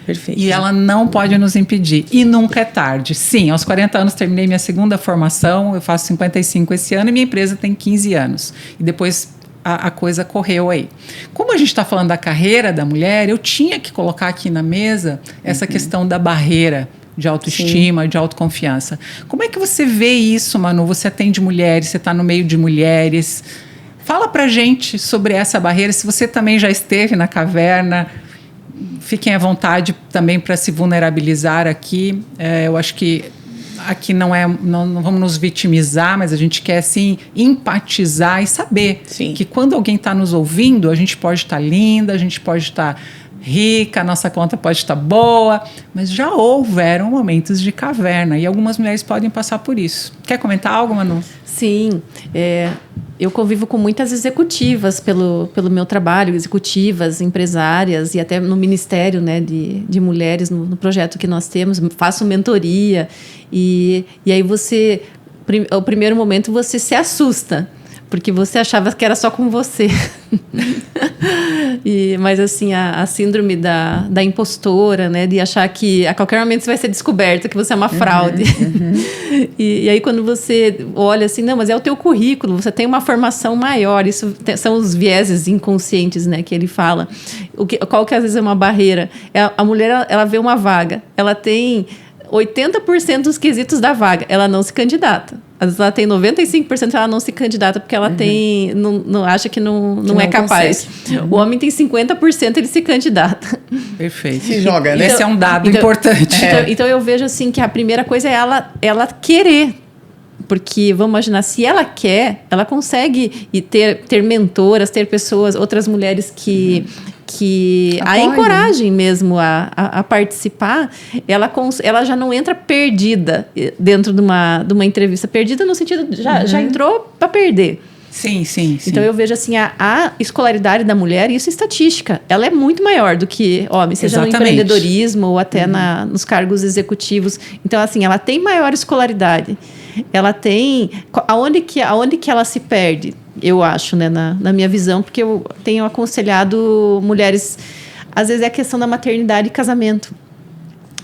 B: Perfeito.
A: E ela não pode nos impedir. E nunca é tarde. Sim, aos 40 anos terminei minha segunda formação, eu faço 55 esse ano e minha empresa tem 15 anos. E depois a coisa correu aí. Como a gente está falando da carreira da mulher, eu tinha que colocar aqui na mesa essa questão da barreira de autoestima, de autoconfiança. Como é que você vê isso, Manu? Você atende mulheres, você está no meio de mulheres. Fala pra gente sobre essa barreira, se você também já esteve na caverna, fiquem à vontade também para se vulnerabilizar aqui. Eu acho que aqui não vamos nos vitimizar, mas a gente quer, sim, empatizar e saber que quando alguém está nos ouvindo, a gente pode estar linda, a gente pode estar rica, a nossa conta pode estar boa, mas já houveram momentos de caverna e algumas mulheres podem passar por isso. Quer comentar algo, Manu?
C: Sim, eu convivo com muitas executivas pelo meu trabalho, executivas, empresárias e até no Ministério, né, de Mulheres, no projeto que nós temos, faço mentoria e aí ao primeiro momento você se assusta, porque você achava que era só com você. Mas assim, a síndrome da impostora, né, de achar que a qualquer momento você vai ser descoberta, que você é uma fraude. E aí quando você olha assim, não, mas é o teu currículo, você tem uma formação maior, isso são os vieses inconscientes, né, que ele fala. Qual que às vezes é uma barreira? A mulher, ela vê uma vaga, ela tem 80% dos quesitos da vaga, ela não se candidata. Às vezes ela tem 95%, ela não se candidata porque ela tem, não acha que não é capaz. O homem tem 50%, ele se candidata.
A: Perfeito.
B: Se joga, né?
A: Esse é um dado importante.
C: Então eu vejo assim que a primeira coisa é ela querer. Porque, vamos imaginar, se ela quer, ela consegue ter mentoras, ter pessoas, outras mulheres que a encorajem mesmo a participar, ela já não entra perdida dentro de uma entrevista. Perdida no sentido de já entrou para perder.
A: Sim.
C: Então eu vejo assim, a escolaridade da mulher, isso é estatística, ela é muito maior do que homem, seja no empreendedorismo ou até nos cargos executivos. Então assim, ela tem maior escolaridade. Ela tem... Aonde que ela se perde? Eu acho, né, na minha visão, porque eu tenho aconselhado mulheres... Às vezes é a questão da maternidade e casamento.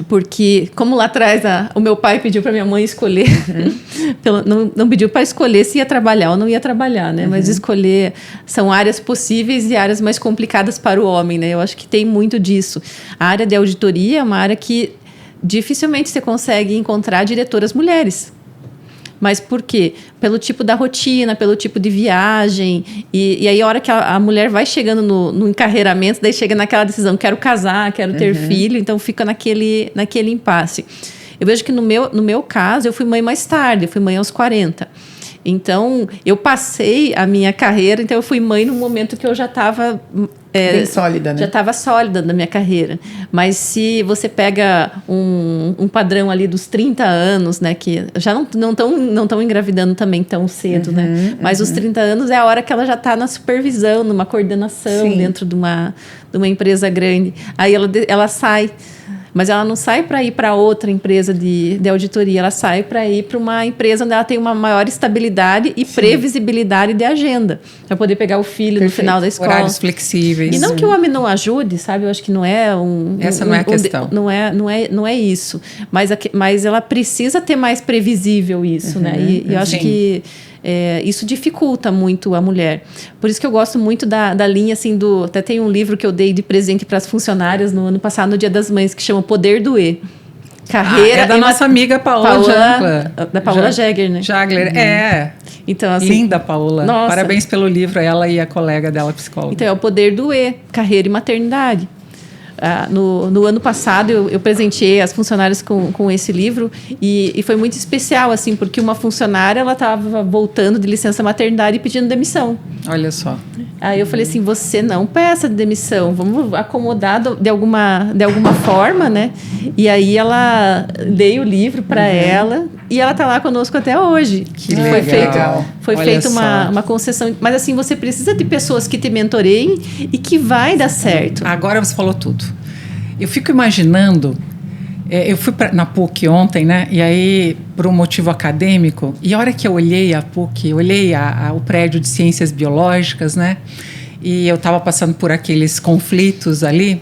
C: Porque, como lá atrás o meu pai pediu para minha mãe escolher... não pediu para escolher se ia trabalhar ou não ia trabalhar, né? Mas escolher... São áreas possíveis e áreas mais complicadas para o homem, né? Eu acho que tem muito disso. A área de auditoria é uma área que dificilmente você consegue encontrar diretoras mulheres. Mas por quê? Pelo tipo da rotina, pelo tipo de viagem. E aí, a hora que a mulher vai chegando no encarreiramento, daí chega naquela decisão, quero casar, quero ter filho, então fica naquele impasse. Eu vejo que no meu caso, eu fui mãe mais tarde, eu fui mãe aos 40. Então, eu passei a minha carreira, então eu fui mãe no momento que eu já estava...
B: bem sólida, né?
C: Já estava sólida na minha carreira. Mas se você pega um padrão ali dos 30 anos, né? Que já não estão engravidando também tão cedo, né? Mas os 30 anos é a hora que ela já está na supervisão, numa coordenação, dentro de uma empresa grande. Aí ela sai... Mas ela não sai para ir para outra empresa de auditoria, ela sai para ir para uma empresa onde ela tem uma maior estabilidade e previsibilidade de agenda, para poder pegar o filho no final da escola.
A: Horários flexíveis.
C: E não que o homem não ajude, sabe? Eu acho que não é
A: Essa não é a questão.
C: Não é isso. Mas ela precisa ter mais previsível isso, né? E eu acho que isso dificulta muito a mulher. Por isso que eu gosto muito da linha, assim, até tem um livro que eu dei de presente para as funcionárias no ano passado, no Dia das Mães, que chama O Poder do E. Carreira...
A: é da nossa amiga Paola Jagler.
C: Da Paola Jagler, né?
A: Jagler,
C: Então, assim,
A: linda, Paola.
C: Nossa.
A: Parabéns pelo livro, ela e a colega dela, psicóloga.
C: Então, é o poder do E, carreira e maternidade. No ano passado, eu presenteei as funcionárias com esse livro e foi muito especial, assim, porque uma funcionária, ela estava voltando de licença maternidade e pedindo demissão.
A: Olha só.
C: Aí eu falei assim, você não peça demissão, vamos acomodar de alguma forma, né? E aí ela dei o livro para ela e ela tá lá conosco até hoje.
A: Que legal.
C: Foi feita uma concessão. Mas assim, você precisa de pessoas que te mentoreiem e que vai dar certo.
A: Agora você falou tudo. Eu fico imaginando... eu fui na PUC ontem, né? E aí, por um motivo acadêmico, e a hora que eu olhei a PUC, eu olhei o prédio de ciências biológicas, né? E eu estava passando por aqueles conflitos ali.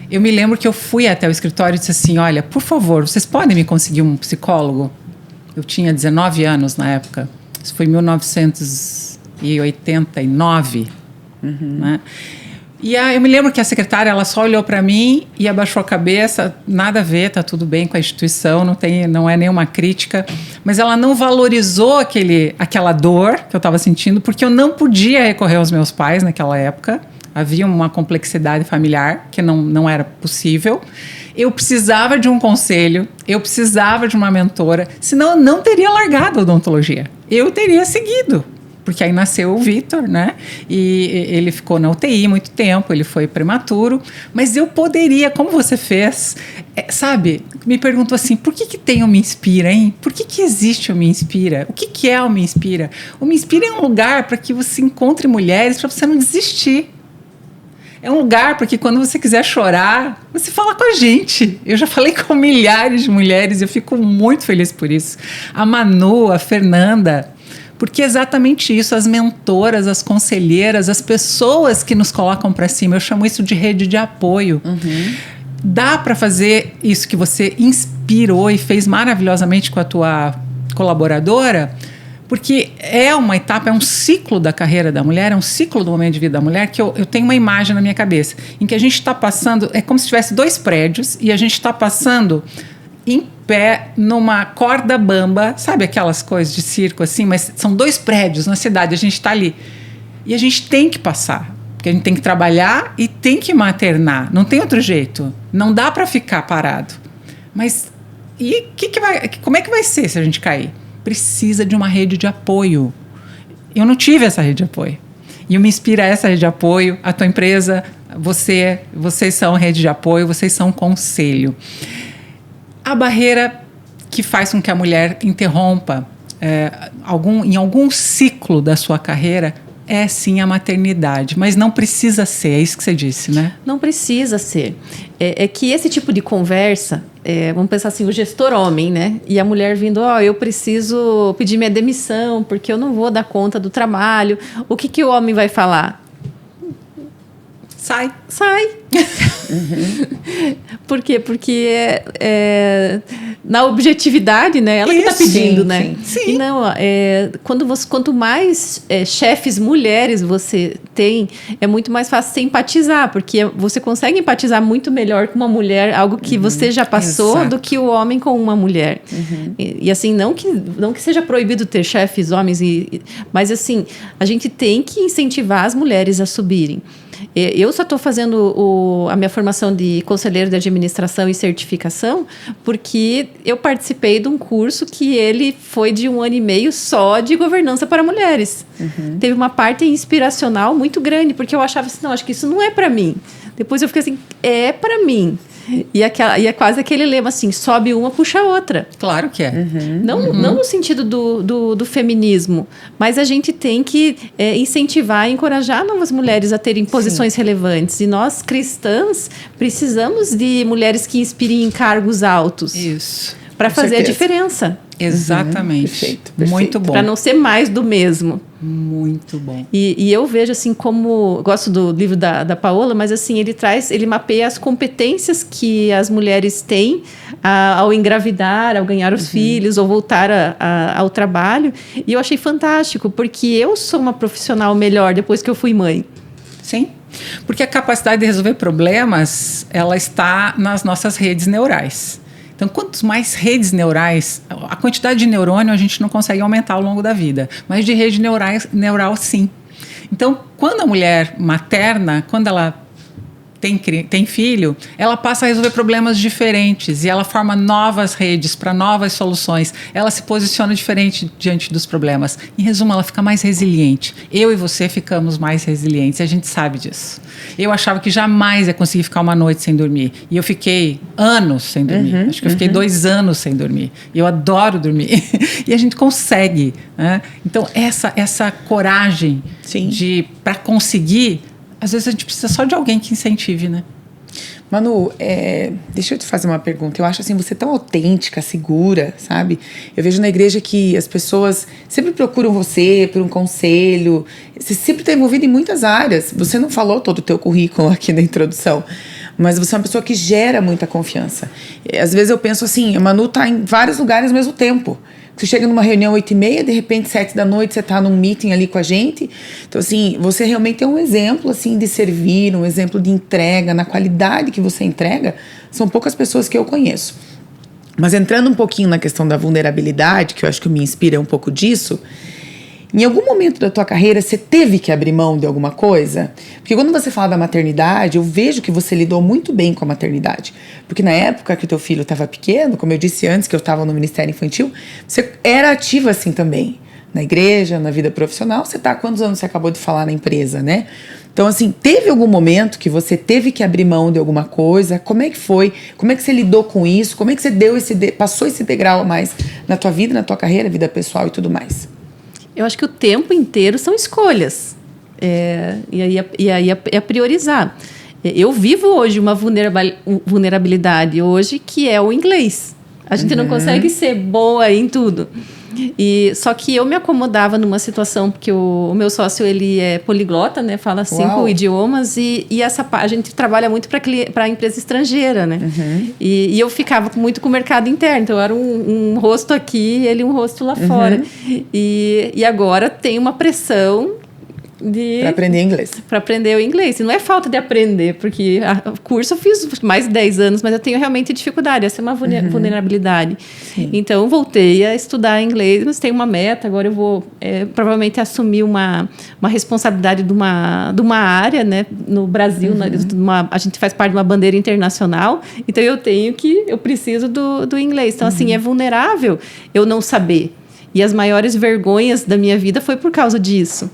A: Eu me lembro que eu fui até o escritório e disse assim, olha, por favor, vocês podem me conseguir um psicólogo? Eu tinha 19 anos na época. Isso foi em 1989, né? E aí eu me lembro que a secretária, ela só olhou para mim e abaixou a cabeça, nada a ver, tá tudo bem com a instituição, não é nenhuma crítica, mas ela não valorizou aquela dor que eu estava sentindo, porque eu não podia recorrer aos meus pais naquela época, havia uma complexidade familiar que não era possível, eu precisava de um conselho, eu precisava de uma mentora, senão eu não teria largado a odontologia, eu teria seguido. Porque aí nasceu o Vitor, né? E ele ficou na UTI muito tempo, ele foi prematuro. Mas eu poderia, como você fez, sabe? Me perguntou assim, por que tem o Me Inspira, hein? Por que existe o Me Inspira? O que é o Me Inspira? O Me Inspira é um lugar para que você encontre mulheres, para você não desistir. É um lugar para que quando você quiser chorar, você fala com a gente. Eu já falei com milhares de mulheres, eu fico muito feliz por isso. A Manu, a Fernanda... Porque é exatamente isso, as mentoras, as conselheiras, as pessoas que nos colocam para cima, eu chamo isso de rede de apoio. Dá para fazer isso que você inspirou e fez maravilhosamente com a tua colaboradora, porque é uma etapa, é um ciclo da carreira da mulher, é um ciclo do momento de vida da mulher, que eu tenho uma imagem na minha cabeça, em que a gente está passando, é como se tivesse 2 prédios e a gente está passando em pé numa corda bamba, sabe aquelas coisas de circo assim, mas são 2 prédios na cidade, a gente está ali e a gente tem que passar, porque a gente tem que trabalhar e tem que maternar, não tem outro jeito, não dá para ficar parado. Mas e como é que vai ser se a gente cair? Precisa de uma rede de apoio. Eu não tive essa rede de apoio e Me Inspira essa rede de apoio, a tua empresa, vocês são rede de apoio, vocês são conselho. A barreira que faz com que a mulher interrompa em algum ciclo da sua carreira é sim a maternidade, mas não precisa ser, é isso que você disse, né?
C: Não precisa ser. É que esse tipo de conversa, vamos pensar assim, o gestor homem, né? E a mulher vindo, eu preciso pedir minha demissão porque eu não vou dar conta do trabalho. O que o homem vai falar? Sai. Por quê? Porque na objetividade, né? Ela que está pedindo, né?
A: Sim.
C: E não, quanto mais chefes mulheres você tem, é muito mais fácil você empatizar, porque você consegue empatizar muito melhor com uma mulher, algo que você já passou,
A: exato,
C: do que o homem com uma mulher. E assim, não que seja proibido ter chefes homens, mas assim, a gente tem que incentivar as mulheres a subirem. Eu só estou fazendo a minha formação de conselheiro de administração e certificação porque eu participei de um curso que ele foi de 1 ano e meio só de governança para mulheres. Teve uma parte inspiracional muito grande, porque eu achava assim, não, acho que isso não é para mim. Depois eu fiquei assim, é para mim. E é quase aquele lema assim, sobe uma, puxa a outra.
A: Claro que é.
C: Não no sentido do feminismo, mas a gente tem que incentivar e encorajar novas mulheres a terem posições relevantes. E nós, cristãs, precisamos de mulheres que inspirem em cargos altos.
A: Isso.
C: Para fazer a diferença.
A: Exatamente.
B: Perfeito.
A: Muito bom.
C: Para não ser mais do mesmo.
A: Muito bom.
C: E eu vejo assim como... Gosto do livro da Paola, mas assim, ele mapeia as competências que as mulheres têm ao engravidar, ao ganhar os filhos, ou voltar ao trabalho. E eu achei fantástico, porque eu sou uma profissional melhor depois que eu fui mãe.
A: Sim. Porque a capacidade de resolver problemas, ela está nas nossas redes neurais. Então, quanto mais redes neurais, a quantidade de neurônio a gente não consegue aumentar ao longo da vida, mas de rede neural sim. Então, quando a mulher materna, quando ela tem filho, ela passa a resolver problemas diferentes e ela forma novas redes para novas soluções. Ela se posiciona diferente diante dos problemas. Em resumo, ela fica mais resiliente. Eu e você ficamos mais resilientes e a gente sabe disso. Eu achava que jamais ia conseguir ficar uma noite sem dormir. E eu fiquei anos sem dormir. Acho que eu fiquei 2 anos sem dormir. E eu adoro dormir. E a gente consegue, né? Então, essa coragem para conseguir... Às vezes a gente precisa só de alguém que incentive, né?
B: Manu, deixa eu te fazer uma pergunta. Eu acho assim, você é tão autêntica, segura, sabe? Eu vejo na igreja que as pessoas sempre procuram você por um conselho. Você sempre está envolvida em muitas áreas. Você não falou todo o teu currículo aqui na introdução, mas você é uma pessoa que gera muita confiança. Às vezes eu penso assim, a Manu está em vários lugares ao mesmo tempo. Você chega numa reunião 8h30, de repente 7 da noite você está num meeting ali com a gente. Então, assim, você realmente é um exemplo assim, de servir, um exemplo de entrega, na qualidade que você entrega. São poucas pessoas que eu conheço. Mas entrando um pouquinho na questão da vulnerabilidade, que eu acho que me inspira um pouco disso, em algum momento da tua carreira você teve que abrir mão de alguma coisa? Porque quando você fala da maternidade, eu vejo que você lidou muito bem com a maternidade. Porque na época que o teu filho estava pequeno, como eu disse antes, que eu estava no Ministério Infantil, você era ativa assim também. Na igreja, na vida profissional, você está há quantos anos você acabou de falar na empresa, né? Então, assim, teve algum momento que você teve que abrir mão de alguma coisa? Como é que foi? Como é que você lidou com isso? Como é que você passou esse degrau a mais na tua vida, na tua carreira, vida pessoal e tudo mais?
C: Eu acho que o tempo inteiro são escolhas. E aí é priorizar. Eu vivo hoje uma vulnerabilidade hoje que é o inglês. A gente não consegue ser boa em tudo. Só que eu me acomodava numa situação, porque o meu sócio ele é poliglota, né? Fala 5 idiomas e a gente trabalha muito para empresa estrangeira, né? E eu ficava muito com o mercado interno, então eu era um rosto aqui, ele um rosto lá fora. E agora tem uma pressão para
B: aprender inglês.
C: Para aprender o inglês. E não é falta de aprender, porque o curso eu fiz mais de 10 anos, mas eu tenho realmente dificuldade. Essa é uma vulnerabilidade. Sim. Então, eu voltei a estudar inglês, mas tenho uma meta. Agora eu vou provavelmente assumir uma responsabilidade de uma área, né? No Brasil, a gente faz parte de uma bandeira internacional. Então, eu preciso do inglês. Então, assim, é vulnerável eu não saber. E as maiores vergonhas da minha vida foi por causa disso.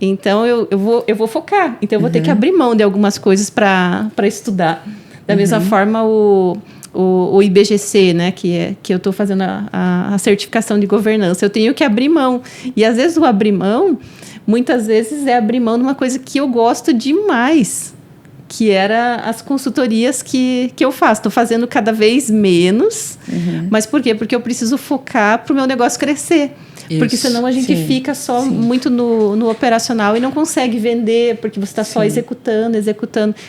C: Então, eu vou focar. Então, eu vou ter que abrir mão de algumas coisas para estudar. Da mesma forma, o IBGC, né, que eu estou fazendo a certificação de governança. Eu tenho que abrir mão. E, às vezes, o abrir mão, muitas vezes, é abrir mão de uma coisa que eu gosto demais, que era as consultorias que eu faço. Estou fazendo cada vez menos. Mas por quê? Porque eu preciso focar para o meu negócio crescer. Porque senão a gente fica só muito no operacional e não consegue vender, porque você está só executando.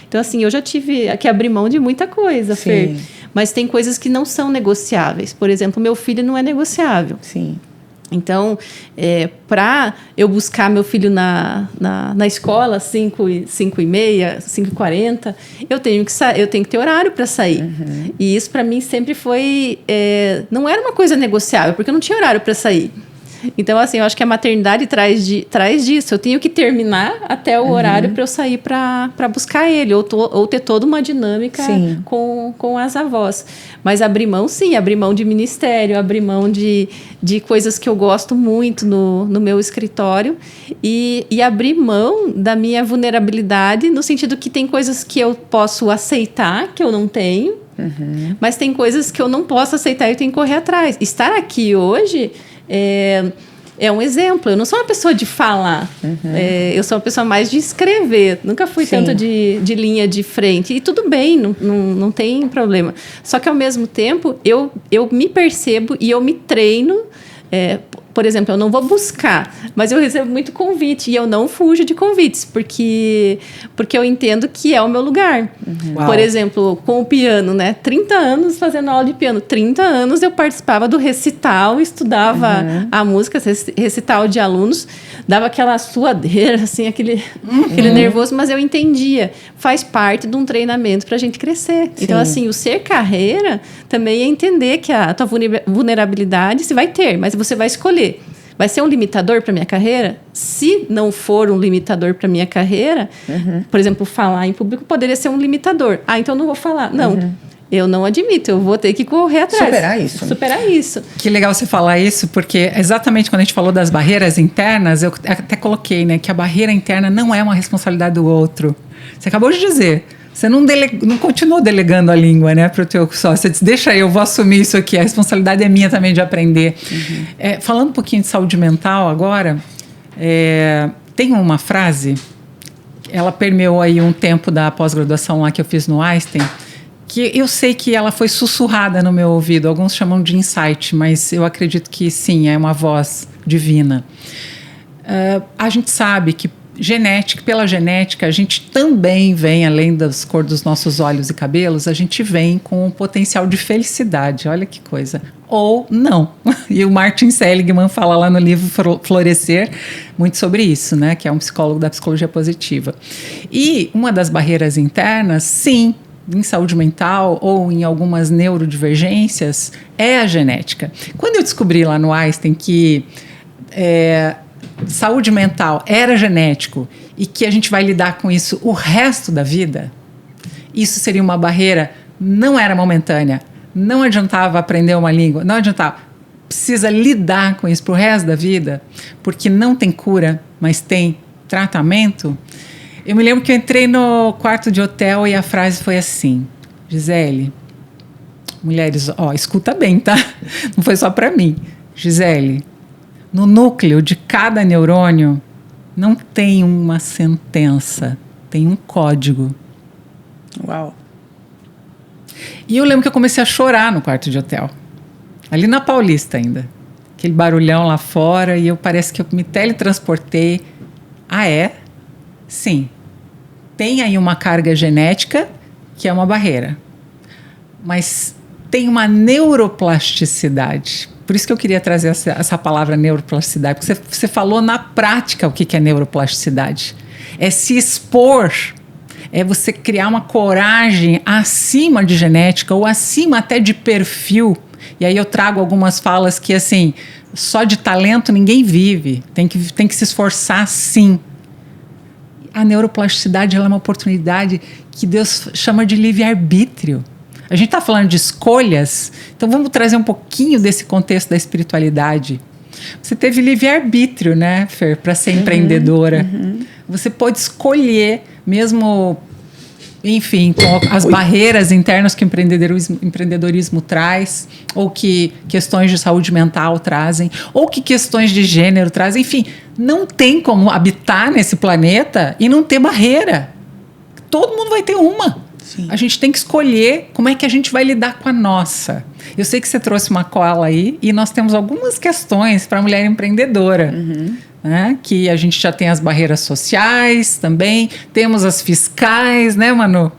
C: Então, assim, eu já tive que abrir mão de muita coisa, Fer. Mas tem coisas que não são negociáveis. Por exemplo, meu filho não é negociável. Então, para eu buscar meu filho na escola, 5h30, 5h40, eu tenho que ter horário para sair. E isso, para mim, sempre foi... não era uma coisa negociável, porque eu não tinha horário para sair. Então, assim, eu acho que a maternidade traz disso. Eu tenho que terminar até o horário para eu sair para buscar ele, ou ter toda uma dinâmica com as avós. Mas abrir mão, sim, abrir mão de ministério, abrir mão de coisas que eu gosto muito no meu escritório e abrir mão da minha vulnerabilidade, no sentido que tem coisas que eu posso aceitar, que eu não tenho, mas tem coisas que eu não posso aceitar e eu tenho que correr atrás. Estar aqui hoje é um exemplo. Eu não sou uma pessoa de falar. Eu sou uma pessoa mais de escrever. Nunca fui tanto de linha de frente. E tudo bem, não tem problema. Só que, ao mesmo tempo, eu me percebo e eu me treino. Por exemplo, eu não vou buscar, mas eu recebo muito convite e eu não fujo de convites, porque eu entendo que é o meu lugar. Por exemplo, com o piano, né? 30 anos fazendo aula de piano. 30 anos eu participava do recital, estudava a música, recital de alunos, dava aquela suadeira, assim, aquele nervoso, mas eu entendia. Faz parte de um treinamento para a gente crescer. Sim. Então, assim, o ser carreira também é entender que a tua vulnerabilidade você vai ter, mas você vai escolher. Vai ser um limitador para minha carreira? Se não for um limitador para minha carreira, por exemplo, falar em público poderia ser um limitador. Então não vou falar. Não, eu não admito, eu vou ter que correr atrás. Superar isso.
A: Que legal você falar isso, porque exatamente quando a gente falou das barreiras internas, eu até coloquei, né, que a barreira interna não é uma responsabilidade do outro. Você acabou de dizer. Você não continuou delegando a língua, né, para o teu sócio. Você disse, deixa eu vou assumir isso aqui. A responsabilidade é minha também de aprender. Falando um pouquinho de saúde mental agora, tem uma frase, ela permeou aí um tempo da pós-graduação lá que eu fiz no Einstein, que eu sei que ela foi sussurrada no meu ouvido. Alguns chamam de insight, mas eu acredito que sim, é uma voz divina. A gente sabe que pela genética, a gente também vem, além das cores dos nossos olhos e cabelos, a gente vem com um potencial de felicidade. Olha que coisa. Ou não. E o Martin Seligman fala lá no livro Florescer muito sobre isso, né? Que é um psicólogo da psicologia positiva. E uma das barreiras internas, sim, em saúde mental ou em algumas neurodivergências, é a genética. Quando eu descobri lá no Einstein que saúde mental era genético e que a gente vai lidar com isso o resto da vida, isso seria uma barreira, não era momentânea, não adiantava aprender uma língua, não adiantava, precisa lidar com isso pro resto da vida, porque não tem cura, mas tem tratamento. Eu me lembro que eu entrei no quarto de hotel e a frase foi assim: Gisele, mulheres, escuta bem, tá? Não foi só para mim. Gisele, no núcleo de cada neurônio não tem uma sentença, tem um código.
B: Uau!
A: E eu lembro que eu comecei a chorar no quarto de hotel, ali na Paulista ainda. Aquele barulhão lá fora, e parece que eu me teletransportei. Sim. Tem aí uma carga genética que é uma barreira. Mas tem uma neuroplasticidade. Por isso que eu queria trazer essa palavra neuroplasticidade, porque você falou na prática o que é neuroplasticidade. É se expor, é você criar uma coragem acima de genética ou acima até de perfil. E aí eu trago algumas falas que, assim, só de talento ninguém vive, tem que se esforçar, sim. A neuroplasticidade ela é uma oportunidade que Deus chama de livre-arbítrio. A gente está falando de escolhas, então vamos trazer um pouquinho desse contexto da espiritualidade. Você teve livre-arbítrio, né, Fer, para ser empreendedora. Você pode escolher, mesmo, enfim, com as barreiras internas que o empreendedorismo traz, ou que questões de saúde mental trazem, ou que questões de gênero trazem. Enfim, não tem como habitar nesse planeta e não ter barreira. Todo mundo vai ter uma. Sim. A gente tem que escolher como é que a gente vai lidar com a nossa. Eu sei que você trouxe uma cola aí e nós temos algumas questões para a mulher empreendedora. Né? Que a gente já tem as barreiras sociais também, temos as fiscais, né, Manu?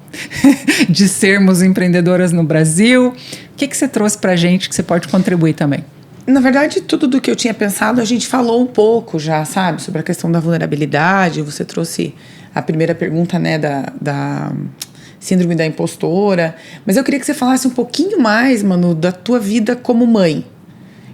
A: De sermos empreendedoras no Brasil. O que você trouxe para a gente que você pode contribuir também?
B: Na verdade, tudo do que eu tinha pensado, a gente falou um pouco já, sabe? Sobre a questão da vulnerabilidade. Você trouxe a primeira pergunta, né, da síndrome da impostora. Mas eu queria que você falasse um pouquinho mais, Manu, da tua vida como mãe.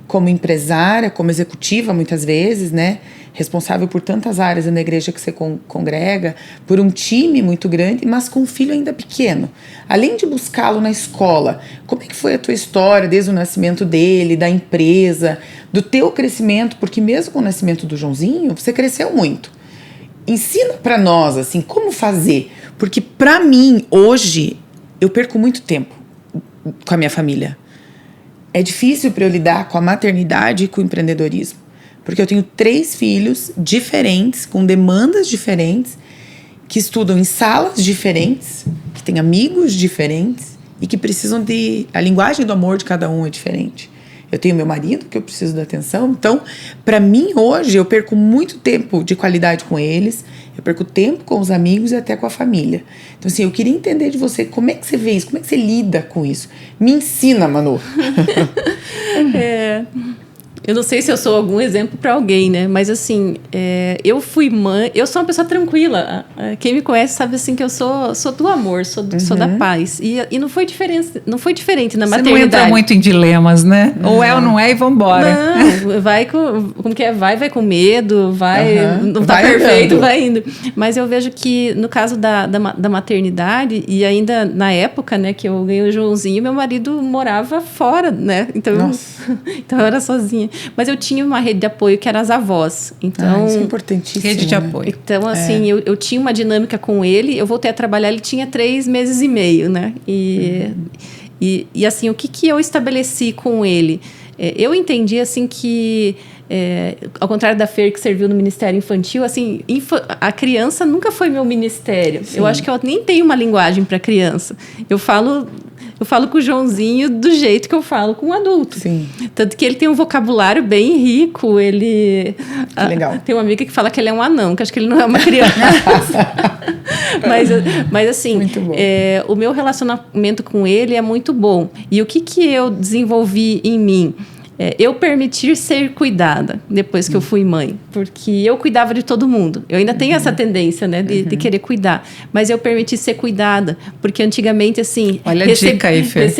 B: como empresária, como executiva muitas vezes, né? Responsável por tantas áreas na igreja que você congrega, por um time muito grande, mas com um filho ainda pequeno. Além de buscá-lo na escola, como é que foi a tua história desde o nascimento dele, da empresa, do teu crescimento? Porque mesmo com o nascimento do Joãozinho, você cresceu muito. Ensina para nós, assim, como fazer. Porque para mim, hoje, eu perco muito tempo com a minha família. É difícil para eu lidar com a maternidade e com o empreendedorismo. Porque eu tenho 3 filhos diferentes, com demandas diferentes, que estudam em salas diferentes, que têm amigos diferentes e que precisam de... A linguagem do amor de cada um é diferente. Eu tenho meu marido, que eu preciso da atenção. Então, para mim, hoje, eu perco muito tempo de qualidade com eles. Eu perco tempo com os amigos e até com a família. Então, assim, eu queria entender de você, como é que você vê isso? Como é que você lida com isso? Me ensina, Manu.
C: Eu não sei se eu sou algum exemplo para alguém, né? Mas, assim, eu fui mãe... Eu sou uma pessoa tranquila. Quem me conhece sabe, assim, que eu sou do amor, sou da paz. E não foi diferente na maternidade.
A: Você não entra muito em dilemas, né? Ou é ou não é e vambora.
C: Não, vai com... Como que é? Vai com medo, não tá
B: vai
C: perfeito,
B: andando.
C: vai indo. Mas eu vejo que, no caso da maternidade, e ainda na época, né, que eu ganhei o Joãozinho, meu marido morava fora, né? Então eu era sozinha. Mas eu tinha uma rede de apoio que eram as avós. Então,
B: isso é importantíssimo.
A: Rede de apoio.
C: Então, assim, eu tinha uma dinâmica com ele. Eu voltei a trabalhar, ele tinha 3 meses e meio, né? E assim, o que eu estabeleci com ele? Eu entendi, assim, que... ao contrário da Fer, que serviu no Ministério Infantil, assim, a criança nunca foi meu ministério. Sim. Eu acho que eu nem tenho uma linguagem para criança. Eu falo com o Joãozinho do jeito que eu falo com um adulto.
B: Sim.
C: Tanto que ele tem um vocabulário bem rico. Ele...
B: legal.
C: Tem uma amiga que fala que ele é um anão, que acho que ele não é uma criança. mas assim, o meu relacionamento com ele é muito bom. E o que eu desenvolvi em mim? Eu permitir ser cuidada depois que eu fui mãe. Porque eu cuidava de todo mundo. Eu ainda tenho essa tendência, né? De querer cuidar. Mas eu permiti ser cuidada. Porque antigamente, assim...
A: Olha a dica aí, Fê.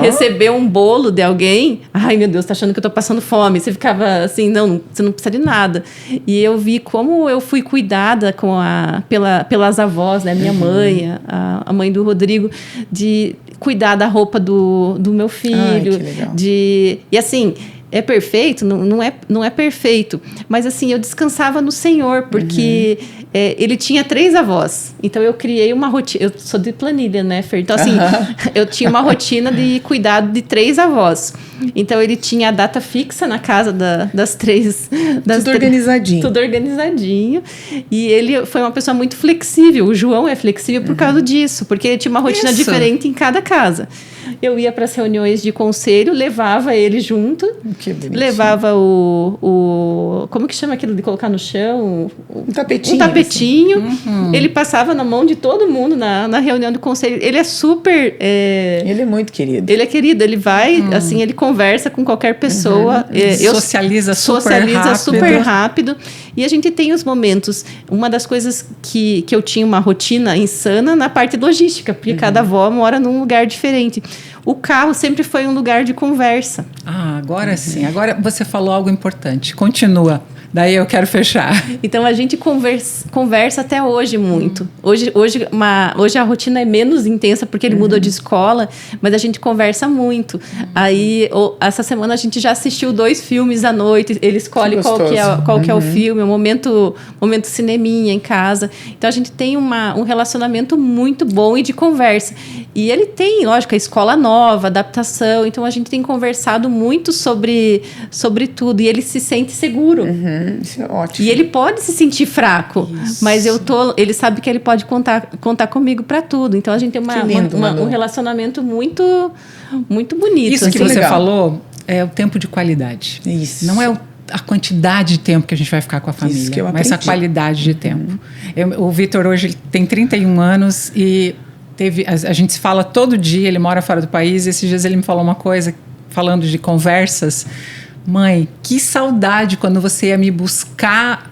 C: Receber um bolo de alguém... Ai, meu Deus, tá achando que eu tô passando fome. Você ficava assim, não, você não precisa de nada. E eu vi como eu fui cuidada pelas avós, né? Minha mãe, a mãe do Rodrigo, de cuidar da roupa do meu filho.
B: Ai, que legal.
C: E assim... É perfeito? Não é perfeito. Mas, assim, eu descansava no Senhor, porque ele tinha 3 avós. Então, eu criei uma rotina... Eu sou de planilha, né, Fer? Então, assim, eu tinha uma rotina de cuidado de 3 avós. Então, ele tinha a data fixa na casa das 3...
B: Tudo organizadinho.
C: Tudo organizadinho. E ele foi uma pessoa muito flexível. O João é flexível por causa disso, porque ele tinha uma rotina diferente em cada casa. Eu ia para as reuniões de conselho, levava ele junto.
B: Que bonitinho.
C: Levava o... Como que chama aquilo de colocar no chão?
B: Um tapetinho.
C: Um tapetinho. Assim. Ele passava na mão de todo mundo na reunião do conselho. Ele é super...
B: Ele é muito querido.
C: Ele é querido. Ele vai, assim, ele conversa com qualquer pessoa.
A: Socializa
C: super rápido. E a gente tem os momentos... Uma das coisas que eu tinha uma rotina insana na parte logística, porque cada avó mora num lugar diferente. O carro sempre foi um lugar de conversa.
A: Agora sim. Agora você falou algo importante. Continua. Daí eu quero fechar.
C: Então, a gente conversa até hoje muito. Hoje a rotina é menos intensa porque ele mudou de escola, mas a gente conversa muito. Aí, essa semana, a gente já assistiu 2 filmes à noite. Ele escolhe qual que é o filme, o momento cineminha em casa. Então, a gente tem um relacionamento muito bom e de conversa. E ele tem, lógico, a escola nova, adaptação. Então, a gente tem conversado muito sobre tudo. E ele se sente seguro.
B: Isso é ótimo.
C: E ele pode se sentir fraco, mas ele sabe que ele pode contar comigo para tudo. Então a gente tem um relacionamento muito, muito bonito.
A: Isso que você falou é o tempo de qualidade.
B: Isso.
A: Não é a quantidade de tempo que a gente vai ficar com a família, mas a qualidade de tempo. O Vitor hoje tem 31 anos e a gente se fala todo dia, ele mora fora do país, e esses dias ele me falou uma coisa, falando de conversas. Mãe, que saudade quando você ia me buscar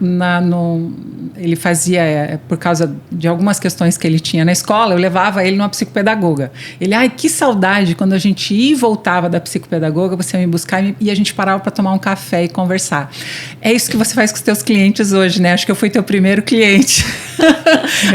A: ele fazia, por causa de algumas questões que ele tinha na escola, eu levava ele numa psicopedagoga. Ele, ai, que saudade quando a gente ia e voltava da psicopedagoga, você ia me buscar e a gente parava para tomar um café e conversar. É isso que você faz com os teus clientes hoje, né? Acho que eu fui teu primeiro cliente.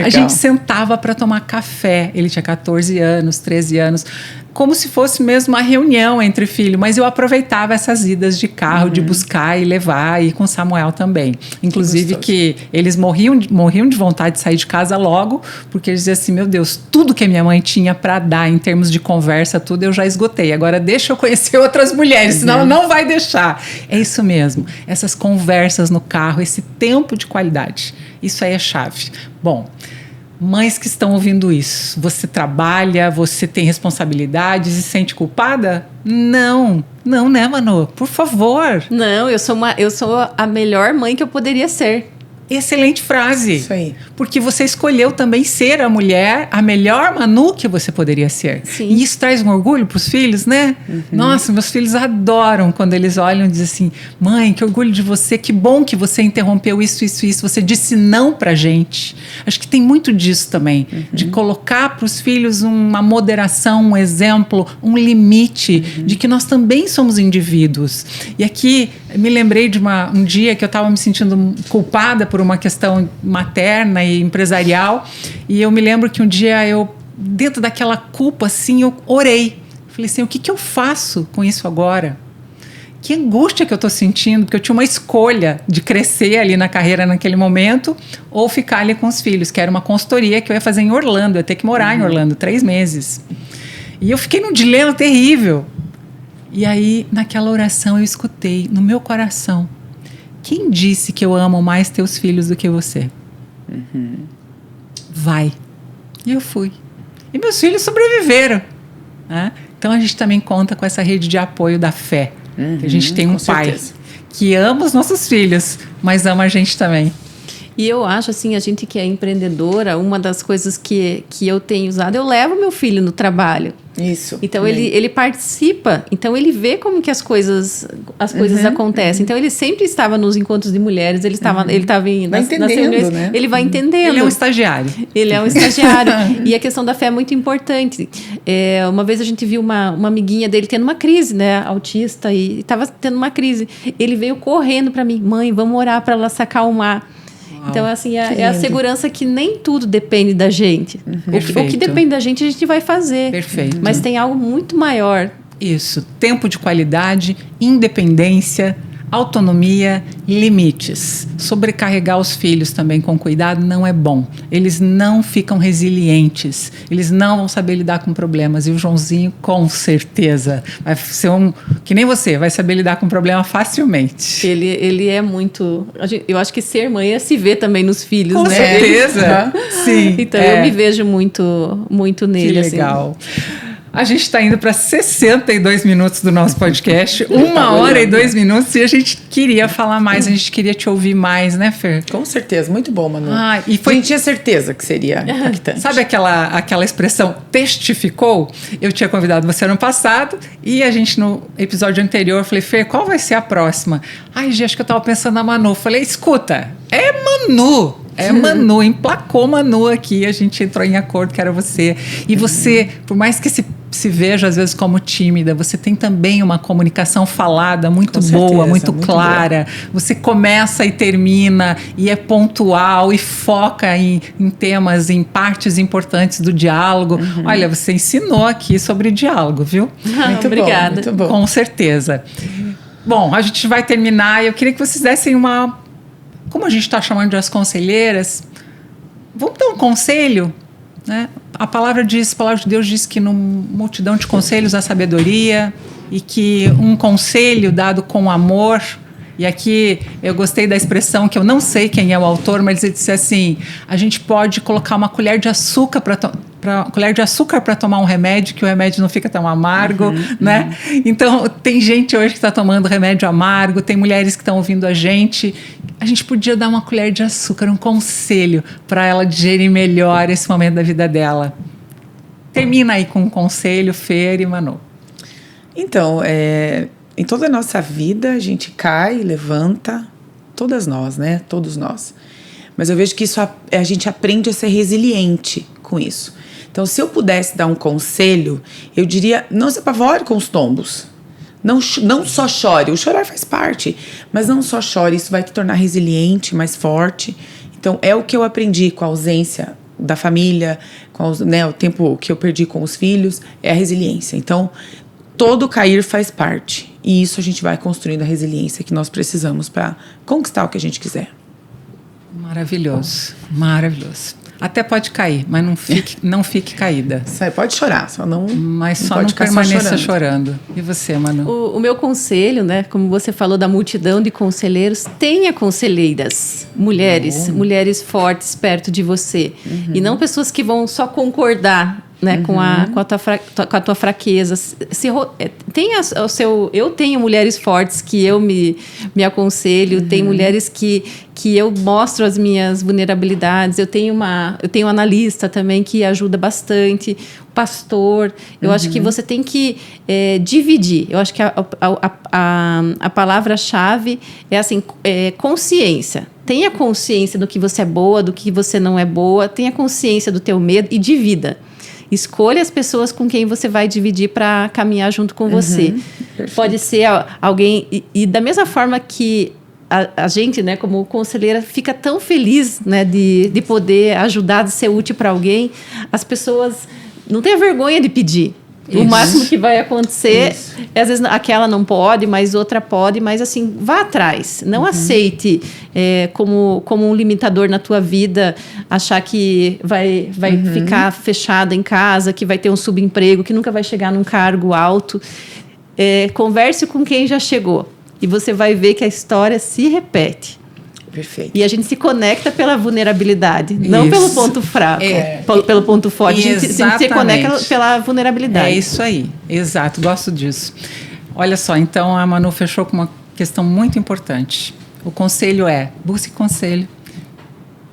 A: A gente sentava para tomar café. Ele tinha 14 anos, 13 anos. Como se fosse mesmo uma reunião entre filhos, mas eu aproveitava essas idas de carro, de buscar e levar, e com Samuel também. Inclusive que eles morriam de vontade de sair de casa logo, porque eles diziam assim, meu Deus, tudo que a minha mãe tinha para dar em termos de conversa, tudo eu já esgotei. Agora deixa eu conhecer outras mulheres, senão ela não vai deixar. É isso mesmo, essas conversas no carro, esse tempo de qualidade, isso aí é chave. Bom, mães que estão ouvindo isso, você trabalha, você tem responsabilidades e se sente culpada? Não, né, Manu? Por favor.
C: Não, eu sou a melhor mãe que eu poderia ser.
A: Excelente frase.
B: Isso aí.
A: Porque você escolheu também ser a mulher, a melhor Manu que você poderia ser.
C: Sim.
A: E isso traz um orgulho para os filhos, né? Nossa, meus filhos adoram quando eles olham e dizem assim, mãe, que orgulho de você, que bom que você interrompeu isso, você disse não pra gente. Acho que tem muito disso também, de colocar para os filhos uma moderação, um exemplo, um limite, de que nós também somos indivíduos. E aqui, me lembrei de um dia que eu estava me sentindo culpada por uma questão materna e empresarial, e eu me lembro que um dia dentro daquela culpa, assim, eu orei. Falei assim, o que eu faço com isso agora? Que angústia que eu estou sentindo, porque eu tinha uma escolha de crescer ali na carreira naquele momento, ou ficar ali com os filhos, que era uma consultoria que eu ia fazer em Orlando, eu ia ter que morar em Orlando 3 meses. E eu fiquei num dilema terrível. E aí, naquela oração, eu escutei, no meu coração, quem disse que eu amo mais teus filhos do que você? Vai. E eu fui. E meus filhos sobreviveram. Né? Então a gente também conta com essa rede de apoio da fé. Que a gente tem um pai que ama os nossos filhos, mas ama a gente também.
C: E eu acho, assim, a gente que é empreendedora, uma das coisas que eu tenho usado, eu levo meu filho no trabalho.
B: Isso.
C: Então, ele participa, então ele vê como que as coisas acontecem. Então, ele sempre estava nos encontros de mulheres, ele estava nas reuniões,
B: né?
C: Ele vai entendendo.
A: Ele é um estagiário.
C: Ele é um estagiário. E a questão da fé é muito importante. Uma vez a gente viu uma amiguinha dele tendo uma crise, né? Autista, e estava tendo uma crise. Ele veio correndo para mim, mãe, vamos orar para ela se acalmar. Então, assim, é a segurança que nem tudo depende da gente. O que depende da gente, a gente vai fazer.
A: Perfeito.
C: Mas tem algo muito maior.
A: Isso. Tempo de qualidade, independência, autonomia, limites. Sobrecarregar os filhos também com cuidado não é bom. Eles não ficam resilientes. Eles não vão saber lidar com problemas. E o Joãozinho, com certeza, vai ser que nem você, vai saber lidar com problema facilmente.
C: Ele é muito... Eu acho que ser mãe é se ver também nos filhos,
A: com
C: né?
A: certeza. Sim.
C: Então, eu me vejo muito nele.
A: Que legal. Assim. A gente está indo para 62 minutos do nosso podcast, 1h02 minutos, e a gente queria falar mais, a gente queria te ouvir mais, né, Fer?
B: Com certeza, muito bom, Manu.
A: A
B: gente tinha certeza que seria impactante.
A: Sabe aquela expressão testificou? Eu tinha convidado você ano passado e a gente no episódio anterior, eu falei, Fer, qual vai ser a próxima? Ai, gente, acho que eu estava pensando na Manu. Eu falei, escuta, é Manu. É Manu, emplacou Manu aqui, a gente entrou em acordo que era você. E você, por mais que se veja às vezes como tímida, você tem também uma comunicação falada muito boa, muito clara. Você começa e termina e é pontual e foca em temas, em partes importantes do diálogo. Olha, você ensinou aqui sobre diálogo, viu?
C: Muito obrigada.
B: Muito bom.
A: Com certeza. Bom, a gente vai terminar. Eu queria que vocês dessem como a gente está chamando de as conselheiras, vamos dar um conselho, né? A palavra de Deus diz que no multidão de conselhos há sabedoria e que um conselho dado com amor, e aqui eu gostei da expressão que eu não sei quem é o autor, mas ele disse assim, a gente pode colocar uma colher de açúcar para tomar um remédio, que o remédio não fica tão amargo, né? Então, tem gente hoje que está tomando remédio amargo, tem mulheres que estão ouvindo a gente podia dar uma colher de açúcar, um conselho para ela digerir melhor esse momento da vida dela. Termina aí com um conselho, Fer e Manu.
B: Então, em toda a nossa vida a gente cai, levanta, todas nós, né? Todos nós. Mas eu vejo que a gente aprende a ser resiliente com isso. Então, se eu pudesse dar um conselho, eu diria, não se apavore com os tombos. Não só chore, o chorar faz parte, mas não só chore, isso vai te tornar resiliente, mais forte. Então, é o que eu aprendi com a ausência da família, com o tempo que eu perdi com os filhos, é a resiliência. Então, todo cair faz parte. E isso a gente vai construindo a resiliência que nós precisamos para conquistar o que a gente quiser.
A: Maravilhoso, maravilhoso. Até pode cair, mas não fique caída.
B: Pode chorar, só não.
A: Mas só não permaneça chorando. E você, Manu?
C: O meu conselho, né? Como você falou da multidão de conselheiros, tenha conselheiras, mulheres fortes perto de você. E não pessoas que vão só concordar, né, com a tua fraqueza. Eu tenho mulheres fortes que eu me aconselho, tem mulheres que eu mostro as minhas vulnerabilidades. Eu tenho um analista também que ajuda bastante, pastor. Eu acho que você tem que dividir. Eu acho que a palavra-chave é assim, consciência. Tenha consciência do que você é boa, do que você não é boa. Tenha consciência do teu medo e divida. Escolha as pessoas com quem você vai dividir para caminhar junto com você. Pode ser alguém... E da mesma forma que a gente, né, como conselheira, fica tão feliz, né, de poder ajudar, de ser útil para alguém, as pessoas não têm vergonha de pedir. O máximo que vai acontecer é, às vezes, aquela não pode, mas outra pode, mas assim, vá atrás. Não aceite como um limitador na tua vida, achar que vai ficar fechada em casa, que vai ter um subemprego, que nunca vai chegar num cargo alto. Converse com quem já chegou e você vai ver que a história se repete.
B: Perfeito.
C: E a gente se conecta pela vulnerabilidade, não pelo ponto fraco, pelo ponto forte. A gente se conecta pela vulnerabilidade.
A: É isso aí, exato, gosto disso. Olha só, então a Manu fechou com uma questão muito importante. O conselho busque conselho,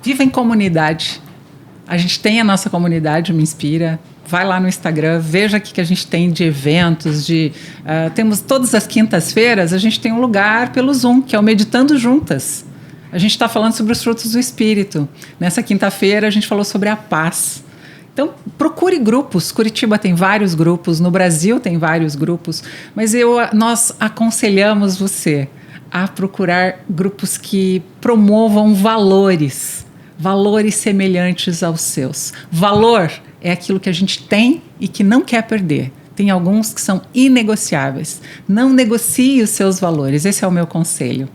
A: viva em comunidade. A gente tem a nossa comunidade, Me Inspira. Vai lá no Instagram, veja o que a gente tem de eventos, temos todas as quintas-feiras, a gente tem um lugar pelo Zoom, que é o Meditando Juntas. A gente está falando sobre os frutos do Espírito. Nessa quinta-feira, a gente falou sobre a paz. Então, procure grupos. Curitiba tem vários grupos, no Brasil tem vários grupos, mas nós aconselhamos você a procurar grupos que promovam valores semelhantes aos seus. Valor é aquilo que a gente tem e que não quer perder. Tem alguns que são inegociáveis. Não negocie os seus valores. Esse é o meu conselho.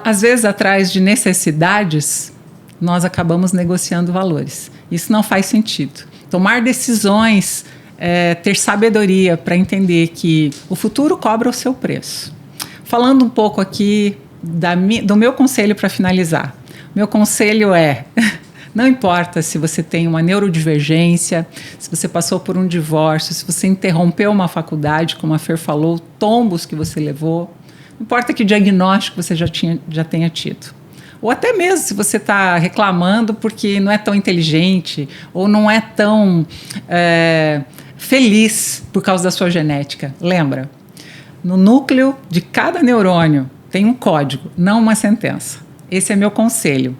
A: Às vezes, atrás de necessidades, nós acabamos negociando valores. Isso não faz sentido. Tomar decisões, ter sabedoria para entender que o futuro cobra o seu preço. Falando um pouco aqui do meu conselho para finalizar. Meu conselho não importa se você tem uma neurodivergência, se você passou por um divórcio, se você interrompeu uma faculdade, como a Fer falou, tombos que você levou. Não importa que diagnóstico você já tenha tido. Ou até mesmo se você está reclamando porque não é tão inteligente ou não é tão feliz por causa da sua genética. Lembra, no núcleo de cada neurônio tem um código, não uma sentença. Esse é meu conselho.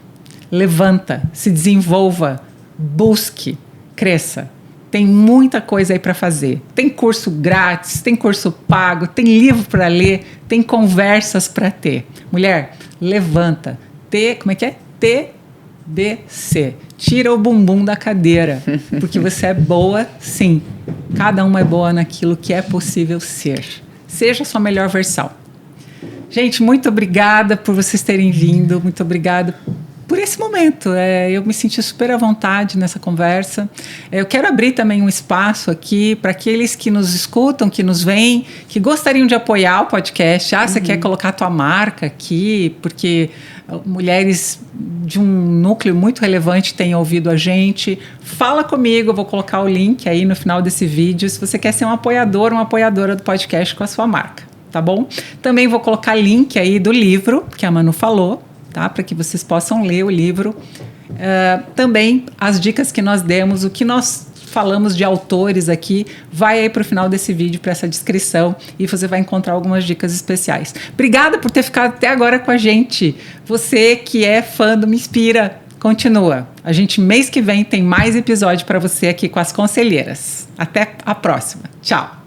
A: Levanta, se desenvolva, busque, cresça. Tem muita coisa aí para fazer. Tem curso grátis, tem curso pago, tem livro para ler, tem conversas para ter. Mulher, levanta. Como é que é? TBC. Tira o bumbum da cadeira, porque você é boa, sim. Cada uma é boa naquilo que é possível ser. Seja a sua melhor versão. Gente, muito obrigada por vocês terem vindo. Muito obrigada por esse momento. Eu me senti super à vontade nessa conversa. Eu quero abrir também um espaço aqui para aqueles que nos escutam, que nos veem, que gostariam de apoiar o podcast. Você quer colocar a tua marca aqui, porque mulheres de um núcleo muito relevante têm ouvido a gente. Fala comigo, eu vou colocar o link aí no final desse vídeo, se você quer ser um apoiador, uma apoiadora do podcast com a sua marca, tá bom? Também vou colocar link aí do livro que a Manu falou, tá? Para que vocês possam ler o livro. Também as dicas que nós demos, o que nós falamos de autores aqui, vai aí para o final desse vídeo, para essa descrição, e você vai encontrar algumas dicas especiais. Obrigada por ter ficado até agora com a gente. Você que é fã do Me Inspira, continua. A gente, mês que vem, tem mais episódio para você aqui com as conselheiras. Até a próxima. Tchau.